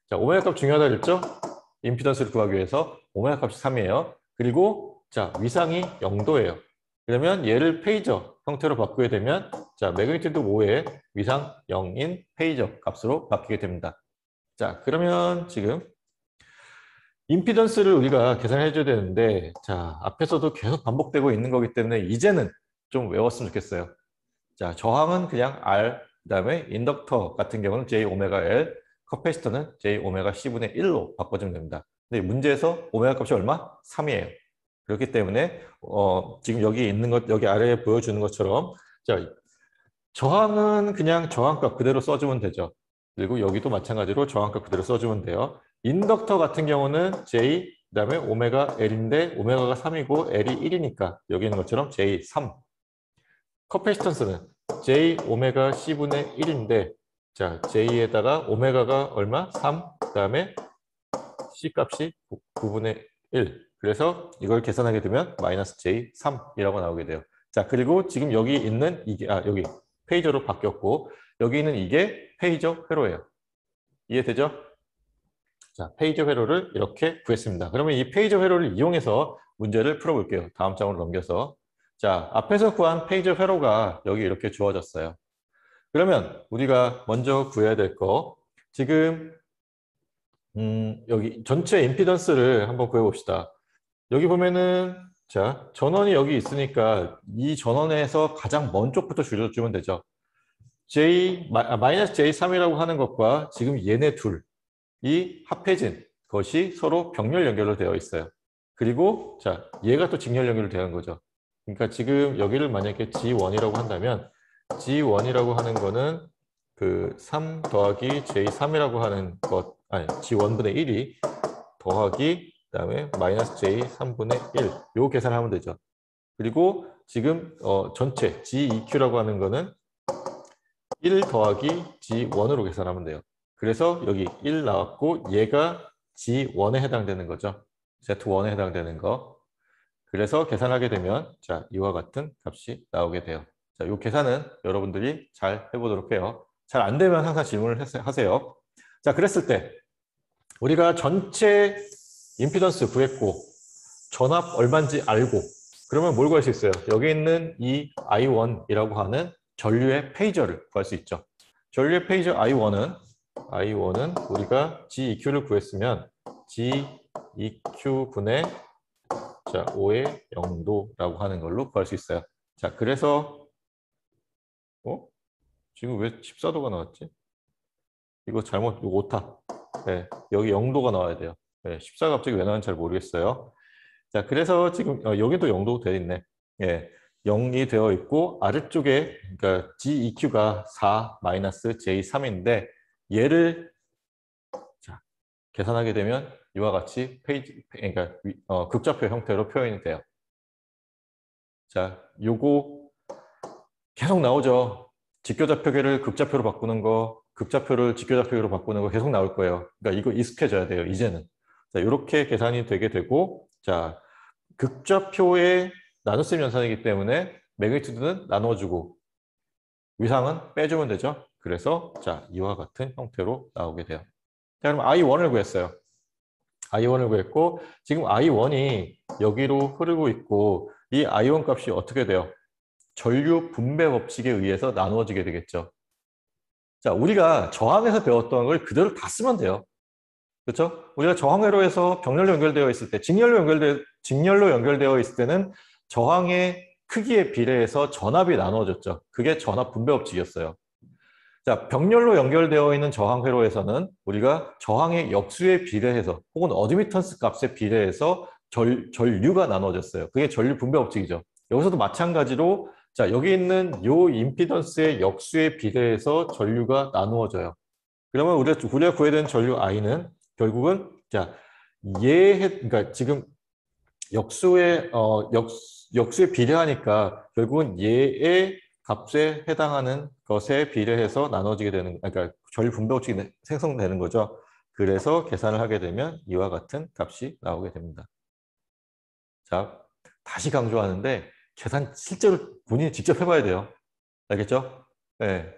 자, 오메가 값 중요하다 그랬죠? 임피던스를 구하기 위해서 오메가 값이 3이에요. 그리고, 자, 위상이 0도예요. 그러면 얘를 페이저 형태로 바꾸게 되면, 자, 매그니튜드 5에 위상 0인 페이저 값으로 바뀌게 됩니다. 자, 그러면 지금 임피던스를 우리가 계산해 줘야 되는데 자, 앞에서도 계속 반복되고 있는 거기 때문에 이제는 좀 외웠으면 좋겠어요. 자, 저항은 그냥 R, 그다음에 인덕터 같은 경우는 J 오메가 L, 커패시터는 J 오메가 C분의 1로 바꿔주면 됩니다. 근데 문제에서 오메가 값이 얼마? 3이에요. 그렇기 때문에 지금 여기 있는 것, 여기 아래에 보여주는 것처럼 자, 저항은 그냥 저항값 그대로 써주면 되죠. 그리고 여기도 마찬가지로 저항값 그대로 써주면 돼요. 인덕터 같은 경우는 J, 그 다음에 오메가 L인데 오메가가 3이고 L이 1이니까 여기 있는 것처럼 J3. 커패시턴스는 J 오메가 C분의 1인데 자, J에다가 오메가가 얼마? 3. 그 다음에 C 값이 9분의 1. 그래서 이걸 계산하게 되면 마이너스 J3이라고 나오게 돼요. 자, 그리고 지금 여기 있는 이게, 여기 페이저로 바뀌었고 여기 있는 이게 페이저 회로예요. 이해되죠? 자, 페이저 회로를 이렇게 구했습니다. 그러면 이 페이저 회로를 이용해서 문제를 풀어볼게요. 다음 장으로 넘겨서. 자, 앞에서 구한 페이저 회로가 여기 이렇게 주어졌어요. 그러면 우리가 먼저 구해야 될 거, 지금 여기 전체 임피던스를 한번 구해봅시다. 여기 보면은 자, 전원이 여기 있으니까 이 전원에서 가장 먼 쪽부터 줄여주면 되죠. 마이너스 J3이라고 하는 것과 지금 얘네 둘이 합해진 것이 서로 병렬 연결로 되어 있어요. 그리고 자, 얘가 또 직렬 연결로 되는 거죠. 그러니까 지금 여기를 만약에 G1이라고 한다면 G1이라고 하는 거는 그 3 더하기 J3이라고 하는 것, 아니 G1분의 1이 더하기 그다음에 마이너스 J3분의 1. 요 계산을 하면 되죠. 그리고 지금 전체 GEQ라고 하는 거는 1 더하기 G1으로 계산하면 돼요. 그래서 여기 1 나왔고 얘가 G1에 해당되는 거죠. Z1에 해당되는 거. 그래서 계산하게 되면 자, 이와 같은 값이 나오게 돼요. 자, 이 계산은 여러분들이 잘 해보도록 해요. 잘 안 되면 항상 질문을 하세요. 자, 그랬을 때 우리가 전체 임피던스 구했고 전압 얼마인지 알고 그러면 뭘 구할 수 있어요? 여기 있는 이 I1이라고 하는 전류의 페이저를 구할 수 있죠. 전류의 페이저 I1은 우리가 GEQ를 구했으면 GEQ분의 자, 5의 0도라고 하는 걸로 구할 수 있어요. 자, 그래서 지금 왜 14도가 나왔지? 이거 잘못, 이거 오타. 네, 여기 0도가 나와야 돼요. 네, 14가 갑자기 왜 나왔는지 잘 모르겠어요. 자, 그래서 지금 여기도 0도 되어 있네. 예, 0이 되어 있고 아래쪽에 그러니까 GEQ가 4 마이너스 J3인데 얘를 자, 계산하게 되면 이와 같이 그러니까 극좌표 형태로 표현이 돼요. 자, 요거 계속 나오죠. 직교좌표계를 극좌표로 바꾸는 거, 극좌표를 직교좌표로 바꾸는 거 계속 나올 거예요. 그러니까 이거 익숙해져야 돼요, 이제는. 자, 이렇게 계산이 되게 되고, 자, 극좌표의 나눗셈 연산이기 때문에 매그니튜드는 나눠주고, 위상은 빼주면 되죠. 그래서 자, 이와 같은 형태로 나오게 돼요. 자, 그럼 I1을 구했어요. I1을 구했고 지금 I1이 여기로 흐르고 있고 이 I1 값이 어떻게 돼요? 전류 분배 법칙에 의해서 나누어지게 되겠죠. 자, 우리가 저항에서 배웠던 걸 그대로 다 쓰면 돼요. 그렇죠? 우리가 저항회로에서 병렬로 연결되어 있을 때, 직렬로 연결되어 있을 때는 저항의 크기에 비례해서 전압이 나누어졌죠. 그게 전압 분배 법칙이었어요. 자, 병렬로 연결되어 있는 저항회로에서는 우리가 저항의 역수에 비례해서 혹은 어드미턴스 값에 비례해서 전류가 나눠졌어요. 그게 전류 분배 법칙이죠. 여기서도 마찬가지로 자, 여기 있는 요 임피던스의 역수에 비례해서 전류가 나누어져요. 그러면 우리가 구해야 되는 전류 I는 결국은 자, 그러니까 지금 역수에 비례하니까 결국은 얘의 값에 해당하는 것에 비례해서 나눠지게 되는, 그러니까 전류 분배 법칙이 생성되는 거죠. 그래서 계산을 하게 되면 이와 같은 값이 나오게 됩니다. 자, 다시 강조하는데 계산 실제로 본인이 직접 해봐야 돼요. 알겠죠? 네.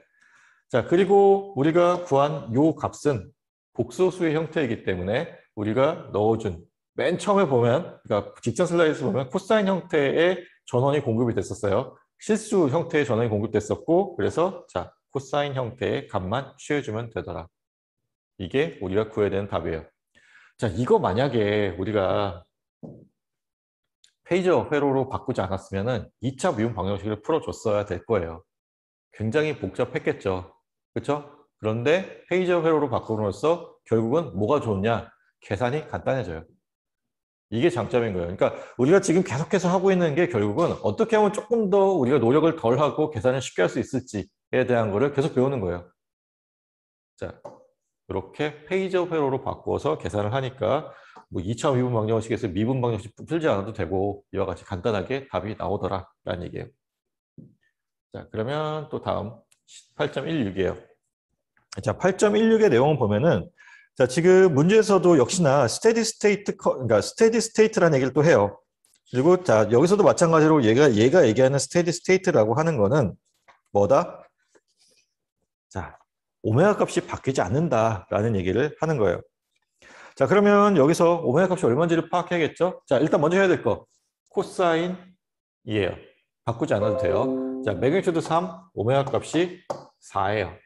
자, 그리고 우리가 구한 요 값은 복소수의 형태이기 때문에 우리가 넣어준 맨 처음에 보면, 그러니까 직전 슬라이드에서 보면 코사인 형태의 전원이 공급이 됐었어요. 실수 형태의 전원이 공급됐었고, 그래서 자, 코사인 형태의 값만 취해주면 되더라. 이게 우리가 구해야 되는 답이에요. 자, 이거 만약에 우리가 페이저 회로로 바꾸지 않았으면은 2차 미분 방정식을 풀어줬어야 될 거예요. 굉장히 복잡했겠죠. 그렇죠? 그런데 페이저 회로로 바꿈으로써 결국은 뭐가 좋냐? 계산이 간단해져요. 이게 장점인 거예요. 그러니까 우리가 지금 계속해서 하고 있는 게 결국은 어떻게 하면 조금 더 우리가 노력을 덜 하고 계산을 쉽게 할 수 있을지에 대한 거를 계속 배우는 거예요. 자, 이렇게 페이저 회로로 바꿔서 계산을 하니까 뭐 2차 미분 방정식에서 미분 방정식 풀지 않아도 되고 이와 같이 간단하게 답이 나오더라 라는 얘기예요. 자, 그러면 또 다음 8.16이에요. 자, 8.16의 내용을 보면은 자, 지금 문제에서도 역시나 그러니까 스테디 스테이트라는 얘기를 또 해요. 그리고 자, 여기서도 마찬가지로 얘가 얘기하는 스테디 스테이트라고 하는 거는 뭐다? 자, 오메가 값이 바뀌지 않는다라는 얘기를 하는 거예요. 자, 그러면 여기서 오메가 값이 얼마인지를 파악해야겠죠? 자, 일단 먼저 해야 될 거. 코사인이에요. 바꾸지 않아도 돼요. 자, 매그니튜드 3, 오메가 값이 4예요.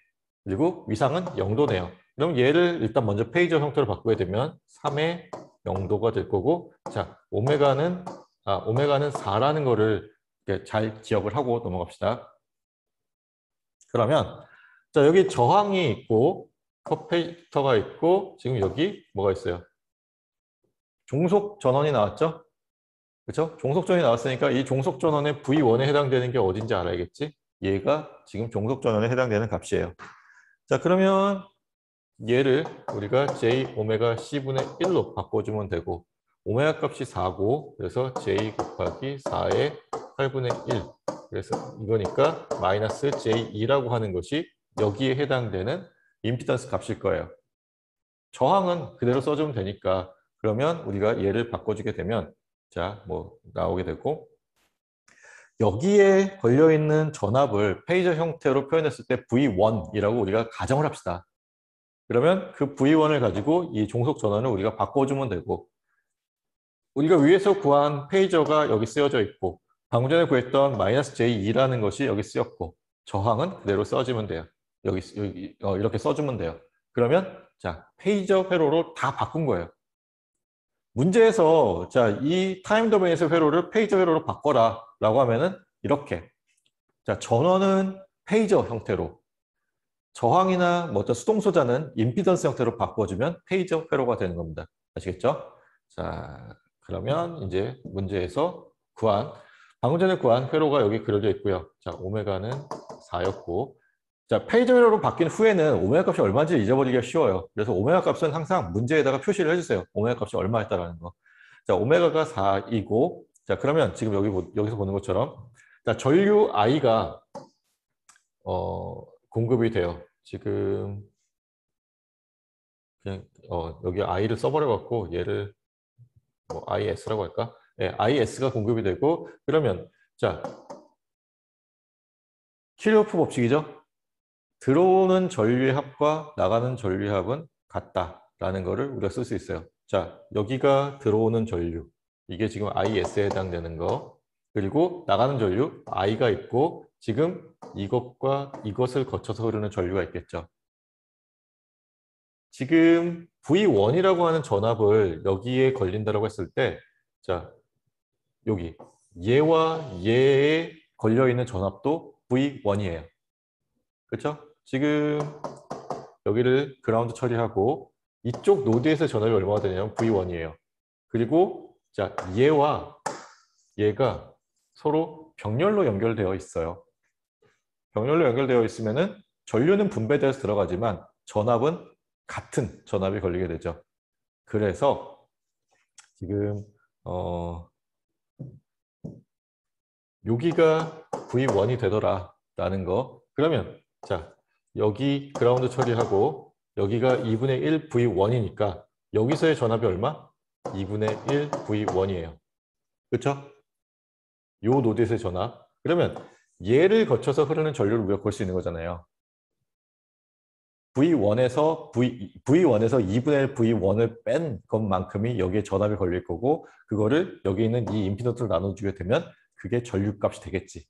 그리고 위상은 0도네요. 그럼 얘를 일단 먼저 페이저 형태로 바꾸게 되면 3의 0도가 될 거고, 자, 오메가는 4라는 거를 잘 기억을 하고 넘어갑시다. 그러면 자, 여기 저항이 있고 커패시터가 있고 지금 여기 뭐가 있어요? 종속 전원이 나왔죠? 그렇죠? 종속 전원이 나왔으니까 이 종속 전원의 V1에 해당되는 게 어딘지 알아야겠지? 얘가 지금 종속 전원에 해당되는 값이에요. 자, 그러면 얘를 우리가 J 오메가 C분의 1로 바꿔주면 되고 오메가 값이 4고 그래서 J 곱하기 4의 8분의 1 그래서 이거니까 마이너스 J2라고 하는 것이 여기에 해당되는 임피던스 값일 거예요. 저항은 그대로 써주면 되니까 그러면 우리가 얘를 바꿔주게 되면 자, 뭐 나오게 되고 여기에 걸려있는 전압을 페이저 형태로 표현했을 때 V1이라고 우리가 가정을 합시다. 그러면 그 V1을 가지고 이 종속 전원을 우리가 바꿔주면 되고 우리가 위에서 구한 페이저가 여기 쓰여져 있고 방금 전에 구했던 마이너스 J2라는 것이 여기 쓰였고 저항은 그대로 써주면 돼요. 여기 이렇게 써주면 돼요. 그러면 자 페이저 회로로 다 바꾼 거예요. 문제에서 자 이 타임 도메인에서 회로를 페이저 회로로 바꿔라 라고 하면은 이렇게 자 전원은 페이저 형태로 저항이나 뭐 어떤 수동소자는 임피던스 형태로 바꿔주면 페이저 회로가 되는 겁니다. 아시겠죠? 자, 그러면 이제 문제에서 방금 전에 구한 회로가 여기 그려져 있고요. 자, 오메가는 4였고 자, 페이저 회로로 바뀐 후에는 오메가 값이 얼마인지 잊어버리기가 쉬워요. 그래서 오메가 값은 항상 문제에다가 표시를 해주세요. 오메가 값이 얼마였다라는 거. 자, 오메가가 4이고 자, 그러면 지금 여기서 보는 것처럼 자, 전류 I가 공급이 돼요. 지금 그냥 여기 I를 써버려 갖고 얘를 뭐 IS라고 할까? 네, IS가 공급이 되고 그러면 자 킬로프 법칙이죠. 들어오는 전류의 합과 나가는 전류의 합은 같다라는 거를 우리가 쓸 수 있어요. 자, 여기가 들어오는 전류. 이게 지금 IS에 해당되는 거. 그리고 나가는 전류 I가 있고 지금 이것과 이것을 거쳐서 흐르는 전류가 있겠죠. 지금 V1이라고 하는 전압을 여기에 걸린다라고 했을 때, 자, 여기 얘와 얘에 걸려있는 전압도 V1이에요. 그렇죠? 지금 여기를 그라운드 처리하고 이쪽 노드에서 전압이 얼마가 되냐면 V1이에요. 그리고 자, 얘와 얘가 서로 병렬로 연결되어 있어요. 병렬로 연결되어 있으면은 전류는 분배돼서 들어가지만 전압은 같은 전압이 걸리게 되죠. 그래서 지금 여기가 V1이 되더라라는 거. 그러면 자, 여기 그라운드 처리하고 여기가 2분의 1 V1이니까 여기서의 전압이 얼마? 2분의 1 V1이에요. 그렇죠? 요 노드에서의 전압. 그러면 얘를 거쳐서 흐르는 전류를 우리가 볼 수 있는 거잖아요. V1에서 2분의 1 V1을 뺀 것만큼이 여기에 전압이 걸릴 거고 그거를 여기 있는 이 임피던스를 나눠주게 되면 그게 전류값이 되겠지.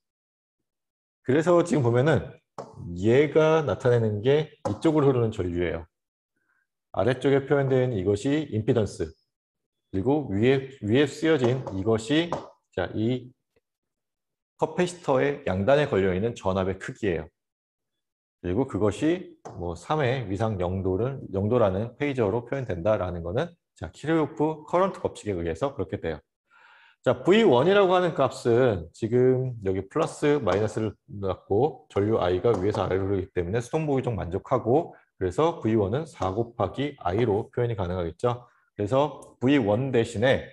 그래서 지금 보면은 얘가 나타내는 게 이쪽으로 흐르는 전류예요. 아래쪽에 표현되어 있는 이것이 임피던스. 그리고 위에 쓰여진 이것이 자, 이 커패시터의 양단에 걸려 있는 전압의 크기예요. 그리고 그것이 뭐 3의 위상 영도라는 페이저로 표현된다라는 거는 자, 키르호프 커런트 법칙에 의해서 그렇게 돼요. 자, V1이라고 하는 값은 지금 여기 플러스 마이너스를 넣고 전류 I가 위에서 아래로 흐르기 때문에 수동보기종 만족하고 그래서 V1은 4 곱하기 I로 표현이 가능하겠죠. 그래서 V1 대신에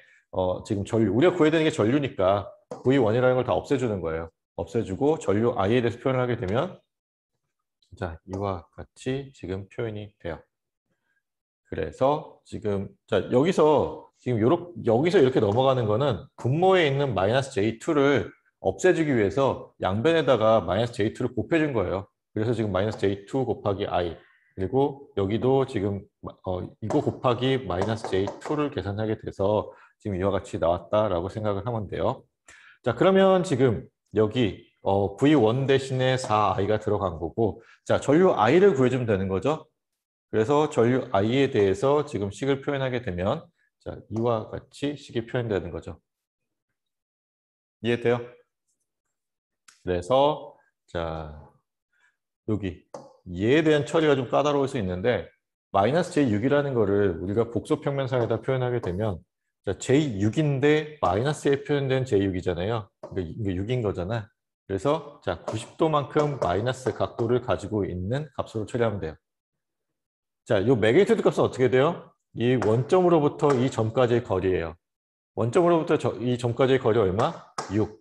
지금 전류, 우리가 구해야 되는 게 전류니까 V1이라는 걸 다 없애주는 거예요. 없애주고 전류 I에 대해서 표현을 하게 되면 자, 이와 같이 지금 표현이 돼요. 그래서 지금 자 여기서 지금 여기서 이렇게 넘어가는 거는 분모에 있는 마이너스 J2를 없애주기 위해서 양변에다가 마이너스 J2를 곱해준 거예요. 그래서 지금 마이너스 J2 곱하기 I 그리고 여기도 지금 이거 곱하기 마이너스 J2를 계산하게 돼서 지금 이와 같이 나왔다라고 생각을 하면 돼요. 자 그러면 지금 여기 V1 대신에 4I가 들어간 거고 자 전류 I를 구해주면 되는 거죠. 그래서 전류 I에 대해서 지금 식을 표현하게 되면 자, 이와 같이 식이 표현되는 거죠. 이해돼요? 그래서 자, 여기 얘에 대한 처리가 좀 까다로울 수 있는데 마이너스 J6이라는 거를 우리가 복소평면상에다 표현하게 되면 자, J6인데 마이너스에 표현된 J6이잖아요. 그러니까 이게 6인 거잖아. 그래서 자, 90도만큼 마이너스 각도를 가지고 있는 값으로 처리하면 돼요. 자, 이 매그니튜드 값은 어떻게 돼요? 이 원점으로부터 이 점까지의 거리예요. 원점으로부터 이 점까지의 거리 얼마? 6.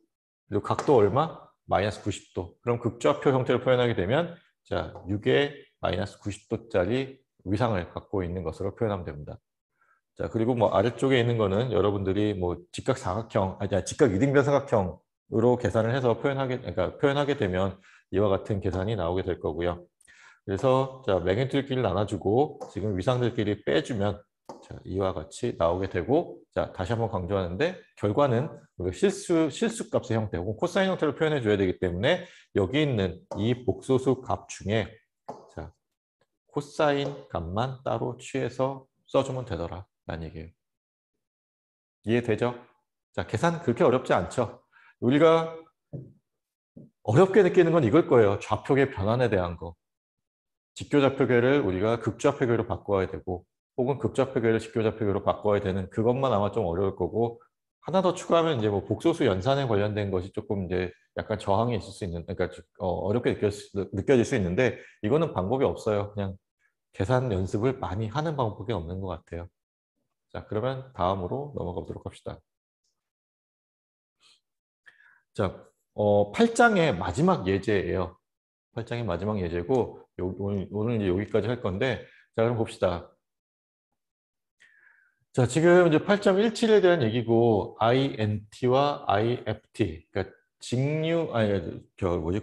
그리고 각도 얼마? 마이너스 90도. 그럼 극좌표 형태로 표현하게 되면 자, 6의 마이너스 90도짜리 위상을 갖고 있는 것으로 표현하면 됩니다. 자, 그리고 뭐 아래쪽에 있는 거는 여러분들이 뭐 직각 사각형, 직각 이등변 사각형으로 계산을 해서 표현하게 되면 이와 같은 계산이 나오게 될 거고요. 그래서 자, 매그니튜드끼리 나눠주고 지금 위상들끼리 빼주면 자, 이와 같이 나오게 되고 자, 다시 한번 강조하는데 결과는 실수값의 형태 혹은 코사인 형태로 표현해 줘야 되기 때문에 여기 있는 이 복소수 값 중에 자, 코사인 값만 따로 취해서 써주면 되더라 라는 얘기예요. 이해되죠? 자, 계산 그렇게 어렵지 않죠? 우리가 어렵게 느끼는 건 이걸 거예요. 좌표계 변환에 대한 거. 직교좌표계를 우리가 극좌표계로 바꿔야 되고 혹은 극좌표계를 직교좌표계로 바꿔야 되는 그것만 아마 좀 어려울 거고 하나 더 추가하면 이제 뭐 복소수 연산에 관련된 것이 조금 이제 약간 저항이 있을 수 있는 그러니까 어렵게 느껴질 수 있는데 이거는 방법이 없어요. 그냥 계산 연습을 많이 하는 방법이 없는 것 같아요. 자, 그러면 다음으로 넘어가 보도록 합시다. 자, 8장의 마지막 예제예요. 8장의 마지막 예제고 오늘 이제 여기까지 할 건데 자 그럼 봅시다. 자 지금 이제 8.17에 대한 얘기고 INT와 IFT 그러니까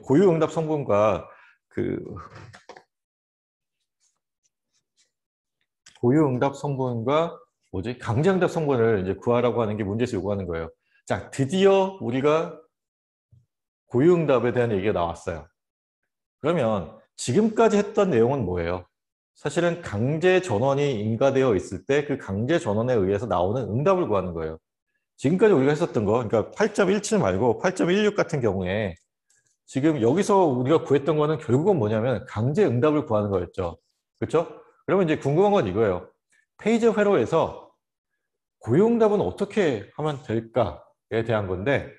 고유응답 성분과 그 고유응답 성분과 뭐지? 강제응답 성분을 이제 구하라고 하는 게 문제에서 요구하는 거예요. 자, 드디어 우리가 고유응답에 대한 얘기가 나왔어요. 그러면 지금까지 했던 내용은 뭐예요? 사실은 강제 전원이 인가되어 있을 때 그 강제 전원에 의해서 나오는 응답을 구하는 거예요. 지금까지 우리가 했었던 거, 그러니까 8.17 말고 8.16 같은 경우에 지금 여기서 우리가 구했던 거는 결국은 뭐냐면 강제 응답을 구하는 거였죠. 그렇죠? 그러면 이제 궁금한 건 이거예요. 페이지 회로에서 고유응답은 어떻게 하면 될까에 대한 건데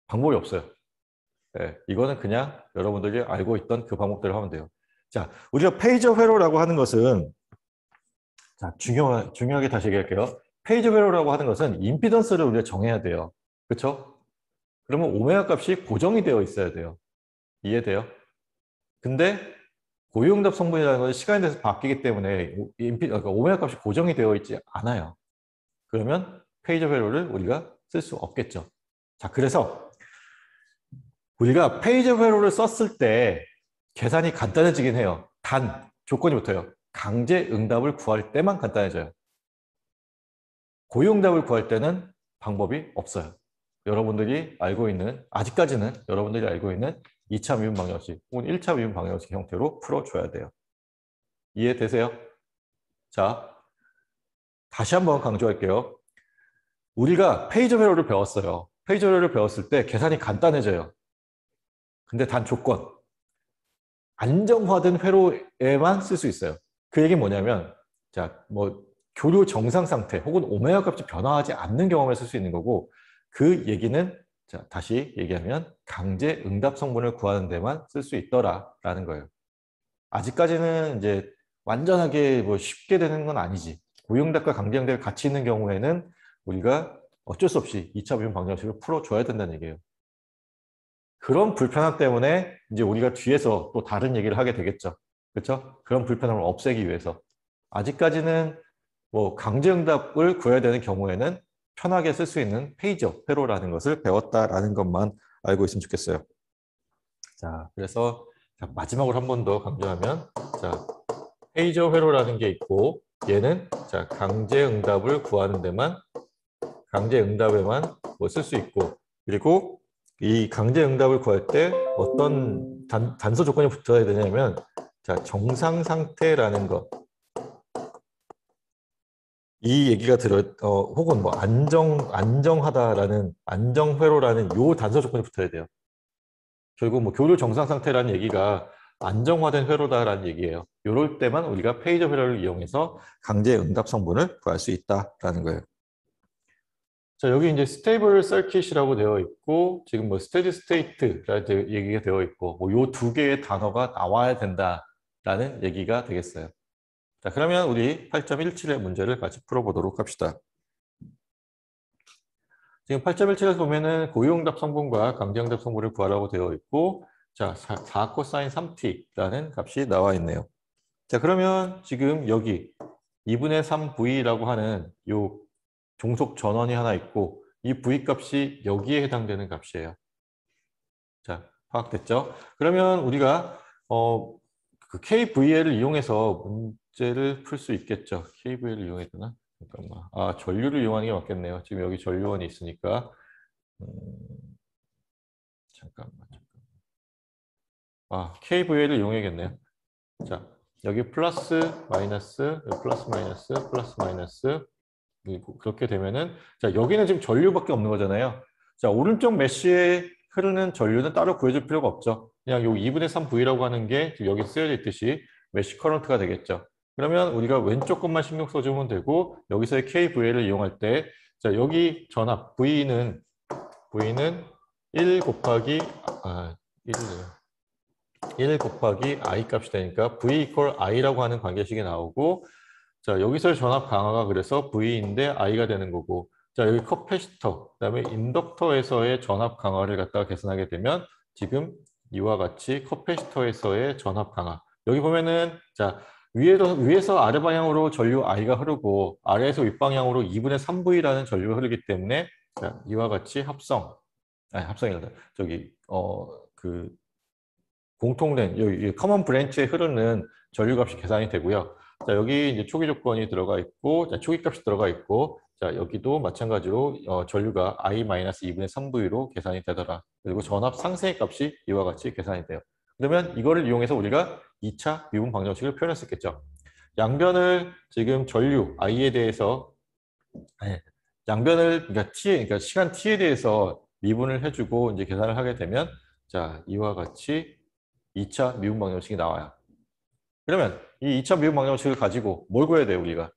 방법이 없어요. 네, 이거는 그냥 여러분들이 알고 있던 그 방법대로 하면 돼요. 자, 우리가 페이지 회로라고 하는 것은 자, 중요하게 다시 얘기할게요. 페이지 회로라고 하는 것은 임피던스를 우리가 정해야 돼요. 그렇죠? 그러면 오메가 값이 고정이 되어 있어야 돼요. 이해돼요? 근데 고유응답 성분이라는 것은 시간에 대해서 바뀌기 때문에 그러니까 오메가 값이 고정이 되어 있지 않아요. 그러면 페이저 회로를 우리가 쓸 수 없겠죠. 자, 그래서 우리가 페이저 회로를 썼을 때 계산이 간단해지긴 해요. 단, 조건이 붙어요. 강제 응답을 구할 때만 간단해져요. 고유응답을 구할 때는 방법이 없어요. 여러분들이 알고 있는, 아직까지는 여러분들이 알고 있는 2차 미분 방정식 혹은 1차 미분 방정식 형태로 풀어줘야 돼요. 이해되세요? 자, 다시 한번 강조할게요. 우리가 페이저 회로를 배웠어요. 페이저 회로를 배웠을 때 계산이 간단해져요. 근데 단 조건, 안정화된 회로에만 쓸 수 있어요. 그 얘기는 뭐냐면, 자, 뭐 교류 정상 상태 혹은 오메가 값이 변화하지 않는 경험에 쓸 수 있는 거고, 그 얘기는 자, 다시 얘기하면 강제 응답 성분을 구하는 데만 쓸 수 있더라라는 거예요. 아직까지는 이제 완전하게 뭐 쉽게 되는 건 아니지. 고응답과 강제응답이 같이 있는 경우에는 우리가 어쩔 수 없이 2차 비용 방정식을 풀어줘야 된다는 얘기예요. 그런 불편함 때문에 이제 우리가 뒤에서 또 다른 얘기를 하게 되겠죠. 그렇죠? 그런 불편함을 없애기 위해서. 아직까지는 뭐 강제응답을 구해야 되는 경우에는 편하게 쓸 수 있는 페이저, 회로라는 것을 배웠다라는 것만 알고 있으면 좋겠어요. 자, 그래서 자, 마지막으로 한 번 더 강조하면 자, 페이저 회로라는 게 있고 얘는 자, 강제응답을 구하는 데만 강제응답에만 뭐 쓸 수 있고 그리고 이 강제응답을 구할 때 어떤 단서 조건이 붙어야 되냐면 자, 정상 상태라는 것. 이 얘기가 혹은 뭐 안정하다라는 안정회로라는 요 단서 조건이 붙어야 돼요. 결국 뭐 교류 정상 상태라는 얘기가 안정화된 회로다라는 얘기예요. 이럴 때만 우리가 페이저 회로를 이용해서 강제 응답 성분을 구할 수 있다라는 거예요. 자, 여기 이제 스테이블 서킷이라고 되어 있고 지금 뭐 스테디 스테이트라는 얘기가 되어 있고 뭐 요 두 개의 단어가 나와야 된다라는 얘기가 되겠어요. 자, 그러면 우리 8.17의 문제를 같이 풀어보도록 합시다. 지금 8.17에서 보면은 고유응답 성분과 강제응답 성분을 구하라고 되어 있고 자, 4코사인 3t라는 값이 나와 있네요. 자, 그러면 지금 여기 2분의 3v라고 하는 요 종속 전원이 하나 있고 이 v 값이 여기에 해당되는 값이에요. 자, 파악됐죠? 그러면 우리가 그 KVL을 이용해서 문제를 풀 수 있겠죠. KVL을 이용해야 되나? 잠깐만. 아, 전류를 이용하는 게 맞겠네요. 지금 여기 전류원이 있으니까. 음, 잠깐만. 아, KVL을 이용해야겠네요. 자, 여기 플러스, 마이너스, 플러스, 마이너스, 플러스, 마이너스. 그렇게 되면은, 자, 여기는 지금 전류밖에 없는 거잖아요. 자, 오른쪽 메쉬에 흐르는 전류는 따로 구해줄 필요가 없죠. 그냥 요 2분의 3V라고 하는 게 지금 여기 쓰여져 있듯이 메쉬 커런트가 되겠죠. 그러면 우리가 왼쪽 것만 신경 써주면 되고, 여기서의 KVL을 이용할 때, 자, 여기 전압, V는 1 곱하기, 1 곱하기 I 값이 되니까 V 이퀄 I라고 하는 관계식이 나오고 자 여기서의 전압 강화가 그래서 V인데 I가 되는 거고 자 여기 커패시터 그다음에 인덕터에서의 전압 강화를 갖다가 계산하게 되면 지금 이와 같이 커패시터에서의 전압 강화 여기 보면은 자 위에서 아래 방향으로 전류 I가 흐르고 아래에서 윗방향으로 2분의 3V라는 전류가 흐르기 때문에 자 이와 같이 합성이란다 저기 그 공통된 이 커먼 브랜치에 흐르는 전류값이 계산이 되고요. 자, 여기 이제 초기 조건이 들어가 있고, 자, 초기 값이 들어가 있고, 자, 여기도 마찬가지로 전류가 I-2분의 3V로 계산이 되더라. 그리고 전압 상승의 값이 이와 같이 계산이 돼요. 그러면 이거를 이용해서 우리가 2차 미분 방정식을 표현할 수 있겠죠. 양변을 지금 전류 I에 대해서 양변을 그러니까 시간 t에 대해서 미분을 해주고 이제 계산을 하게 되면 자, 이와 같이 2차 미분 방정식이 나와요. 그러면 이 2차 미분 방정식을 가지고 뭘 구해야 돼요, 우리가?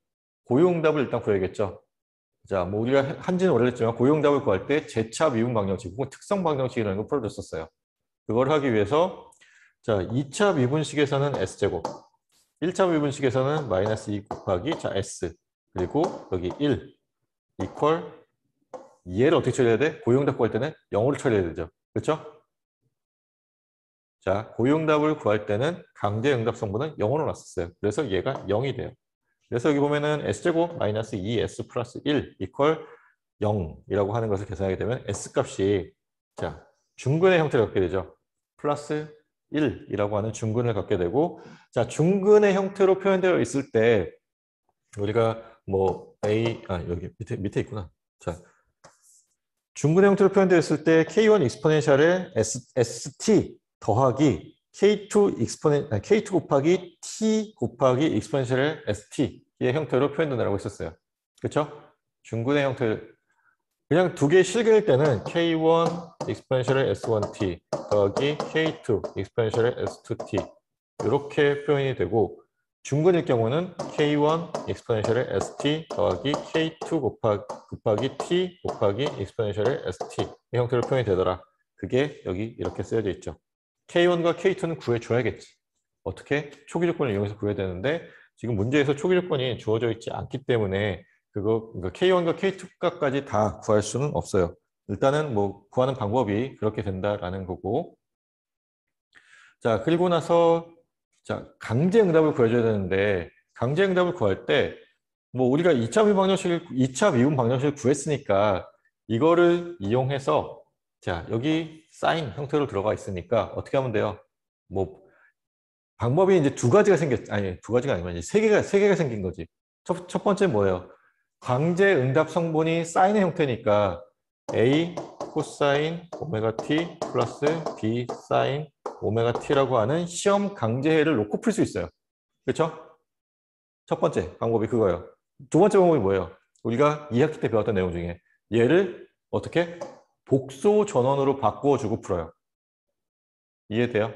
고유응답을 일단 구해야겠죠. 자, 뭐 우리가 한지는 오래됐지만 고유응답을 구할 때 제차 미분 방정식 혹은 특성 방정식이라는 걸 풀어줬었어요. 그걸 하기 위해서 자, 2차 미분식에서는 S제곱, 1차 미분식에서는 마이너스 2 곱하기 자, S, 그리고 여기 1 이퀄 얘를 어떻게 처리해야 돼? 고유응답 구할 때는 0으로 처리해야 되죠. 그렇죠? 자, 고유응답을 구할 때는 강제응답 성분은 0으로 놨었어요. 그래서 얘가 0이 돼요. 그래서 여기 보면은 S제곱 마이너스 2S 플러스 1 이퀄 0이라고 하는 것을 계산하게 되면 S값이 자, 중근의 형태를 갖게 되죠. 플러스 1이라고 하는 중근을 갖게 되고 자, 중근의 형태로 표현되어 있을 때 우리가 뭐 여기 밑에 있구나. 자, 중근의 형태로 표현되어 있을 때 K1 익스포넨셜에 ST 더하기 K2 곱하기 T 곱하기 익스포넨셜의 ST의 형태로 표현된다고 했었어요. 그렇죠? 중근의 형태 그냥 두 개의 실근일 때는 K1 익스포넨셜의 S1T 더하기 K2 익스포넨셜의 S2T 이렇게 표현이 되고 중근일 경우는 K1 익스포넨셜의 ST 더하기 K2 곱하기 T 곱하기 익스포넨셜의 ST 이 형태로 표현이 되더라. 그게 여기 이렇게 쓰여져 있죠. K1과 K2는 구해줘야겠지. 어떻게? 초기 조건을 이용해서 구해야 되는데 지금 문제에서 초기 조건이 주어져 있지 않기 때문에 그러니까 K1과 K2 값까지 다 구할 수는 없어요. 일단은 뭐 구하는 방법이 그렇게 된다라는 거고. 자, 그리고 나서 자, 강제응답을 구해줘야 되는데 강제응답을 구할 때 뭐 우리가 2차 미분 방정식을 구했으니까 이거를 이용해서 자, 여기 사인 형태로 들어가 있으니까 어떻게 하면 돼요? 뭐 방법이 이제 두 가지가 아니면 이제 세 개가 생긴 거지. 첫 번째 뭐예요? 강제응답 성분이 사인의 형태니까 A 코사인 오메가 t 플러스 B 사인 오메가 t라고 하는 시험 강제해를 놓고 풀 수 있어요. 그렇죠? 첫 번째 방법이 그거예요. 두 번째 방법이 뭐예요? 우리가 2학기 때 배웠던 내용 중에 얘를 어떻게 복소 전원으로 바꾸어주고 풀어요. 이해돼요?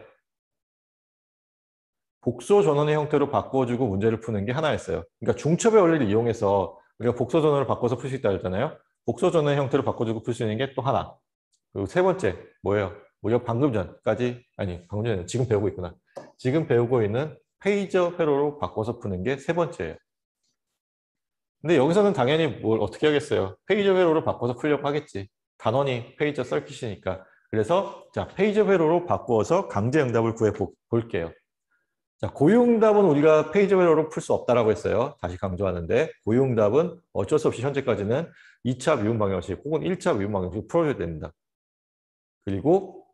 복소 전원의 형태로 바꿔주고 문제를 푸는 게 하나였어요. 그러니까 중첩의 원리를 이용해서 우리가 복소 전원을 바꿔서 풀 수 있다 했잖아요. 복소 전원의 형태로 바꿔주고 풀 수 있는 게 또 하나. 그리고 세 번째 뭐예요? 우리가 방금 전까지 방금 전에 지금 배우고 있구나. 지금 배우고 있는 페이저 회로로 바꿔서 푸는 게 세 번째예요. 근데 여기서는 당연히 뭘 어떻게 하겠어요? 페이저 회로로 바꿔서 풀려고 하겠지. 단원이 페이저 서킷이니까. 그래서 자 페이저 회로로 바꾸어서 강제 응답을 구해 볼게요. 자, 고유응답은 우리가 페이지 회로로 풀 수 없다라고 했어요. 다시 강조하는데 고유응답은 어쩔 수 없이 현재까지는 2차 미분 방정식 혹은 1차 미분 방정식을 풀어줘야 됩니다. 그리고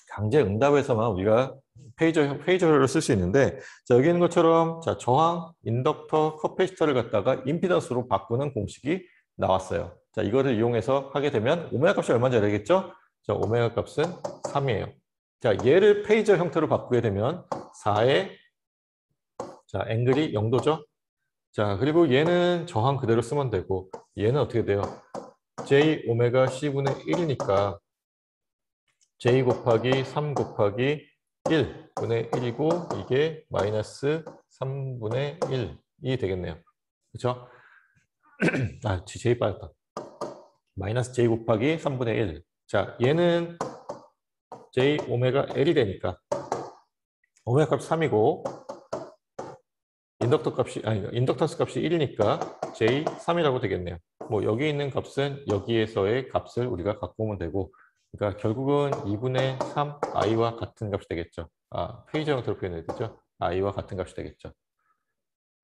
강제응답에서만 우리가 페이지 회로를 쓸 수 있는데 자, 여기 있는 것처럼 자, 저항, 인덕터, 커패시터를 갖다가 임피던스로 바꾸는 공식이 나왔어요. 자, 이거를 이용해서 하게 되면 오메가 값이 얼마인지 알겠죠? 자, 오메가 값은 3이에요. 자, 얘를 페이저 형태로 바꾸게 되면 4의 자, 앵글이 0도죠? 자, 그리고 얘는 저항 그대로 쓰면 되고 얘는 어떻게 돼요? J 오메가 C분의 1이니까 J 곱하기 3 곱하기 1분의 1이고 이게 마이너스 3분의 1이 되겠네요. 그렇죠? 아, J 빠졌다. 마이너스 J 곱하기 3분의 1. 자, 얘는 J 오메가 L이 되니까 오메가 값 3이고 인덕턴스 값이 1이니까 J3이라고 되겠네요. 뭐 여기 있는 값은 여기에서의 값을 우리가 갖고 오면 되고 그러니까 결국은 2분의 3 i와 같은 값이 되겠죠. 아, 페이저 형태로 표현해야 되죠. i와 같은 값이 되겠죠.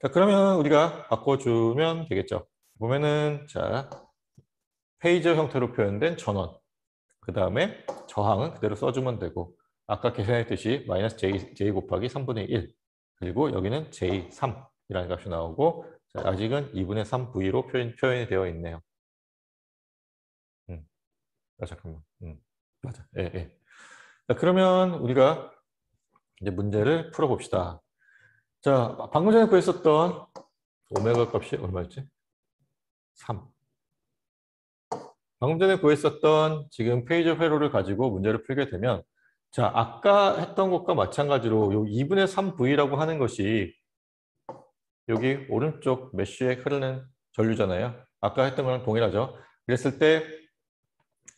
자, 그러면 우리가 바꿔주면 되겠죠. 보면은 자, 페이저 형태로 표현된 전원 그 다음에 저항은 그대로 써주면 되고 아까 계산했듯이 마이너스 J 곱하기 3분의 1 그리고 여기는 J3 이라는 값이 나오고 자, 아직은 2분의 3v로 표현이 되어 있네요. 잠깐만. 맞아. 예, 예. 자, 그러면 우리가 이제 문제를 풀어봅시다. 자, 방금 전에 구했었던 오메가 값이 얼마였지? 3. 방금 전에 구했었던 지금 페이저 회로를 가지고 문제를 풀게 되면 자, 아까 했던 것과 마찬가지로 요 2분의 3v라고 하는 것이 여기 오른쪽 메쉬에 흐르는 전류잖아요. 아까 했던 거랑 동일하죠. 그랬을 때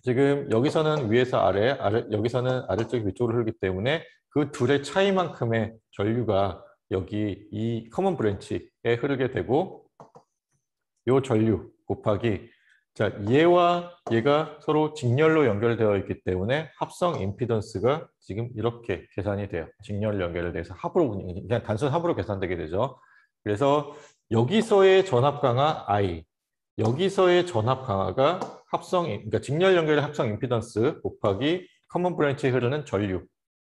지금 여기서는 위에서 여기서는 아래쪽이 위쪽으로 흐르기 때문에 그 둘의 차이만큼의 전류가 여기 이 커먼 브랜치에 흐르게 되고 요 전류 곱하기 자 얘와 얘가 서로 직렬로 연결되어 있기 때문에 합성 임피던스가 지금 이렇게 계산이 돼요. 직렬 연결에 대해서 합으로 그냥 단순 합으로 계산되게 되죠. 그래서 여기서의 전압 강화 I 여기서의 전압 강화가 그러니까 직렬 연결의 합성 임피던스 곱하기 커먼 브랜치에 흐르는 전류,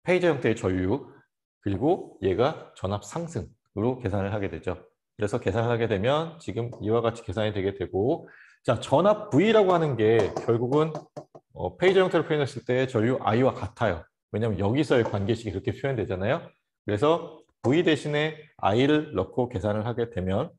페이저 형태의 전류, 그리고 얘가 전압 상승으로 계산을 하게 되죠. 그래서 계산을 하게 되면 지금 이와 같이 계산이 되게 되고, 자, 전압 V라고 하는 게 결국은 페이저 형태로 표현했을 때 전류 I와 같아요. 왜냐하면 여기서의 관계식이 그렇게 표현되잖아요. 그래서 V 대신에 I를 넣고 계산을 하게 되면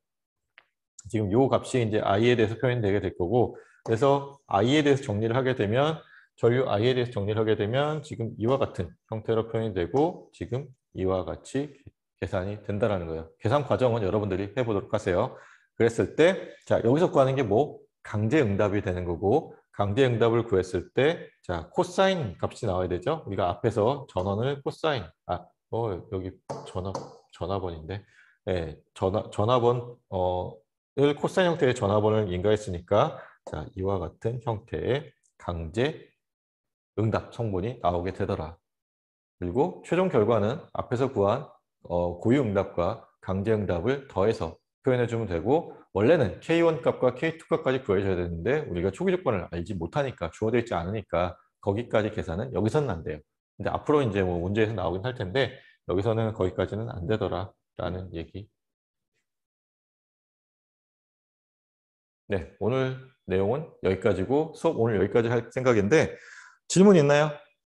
지금 요 값이 이제 I에 대해서 표현되게 될 거고, 그래서 I에 대해서 정리를 하게 되면 전류 I에 대해서 정리를 하게 되면 지금 이와 같은 형태로 표현이 되고 지금 이와 같이 계산이 된다는 거예요. 계산 과정은 여러분들이 해보도록 하세요. 그랬을 때, 자, 여기서 구하는 게 뭐? 강제응답이 되는 거고, 강제응답을 구했을 때, 자, 코사인 값이 나와야 되죠? 우리가 앞에서 전원을 코사인, 여기 전화번인데, 네, 전화번, 을 코사인 형태의 전화번호를 인가했으니까 자 이와 같은 형태의 강제 응답 성분이 나오게 되더라. 그리고 최종 결과는 앞에서 구한 고유 응답과 강제 응답을 더해서 표현해 주면 되고 원래는 K1 값과 K2 값까지 구해줘야 되는데 우리가 초기 조건을 알지 못하니까 주어져 있지 않으니까 거기까지 계산은 여기서는 안 돼요. 근데 앞으로 이제 뭐 문제에서 나오긴 할 텐데 여기서는 거기까지는 안 되더라 라는 얘기. 네, 오늘 내용은 여기까지고 수업 오늘 여기까지 할 생각인데 질문 있나요?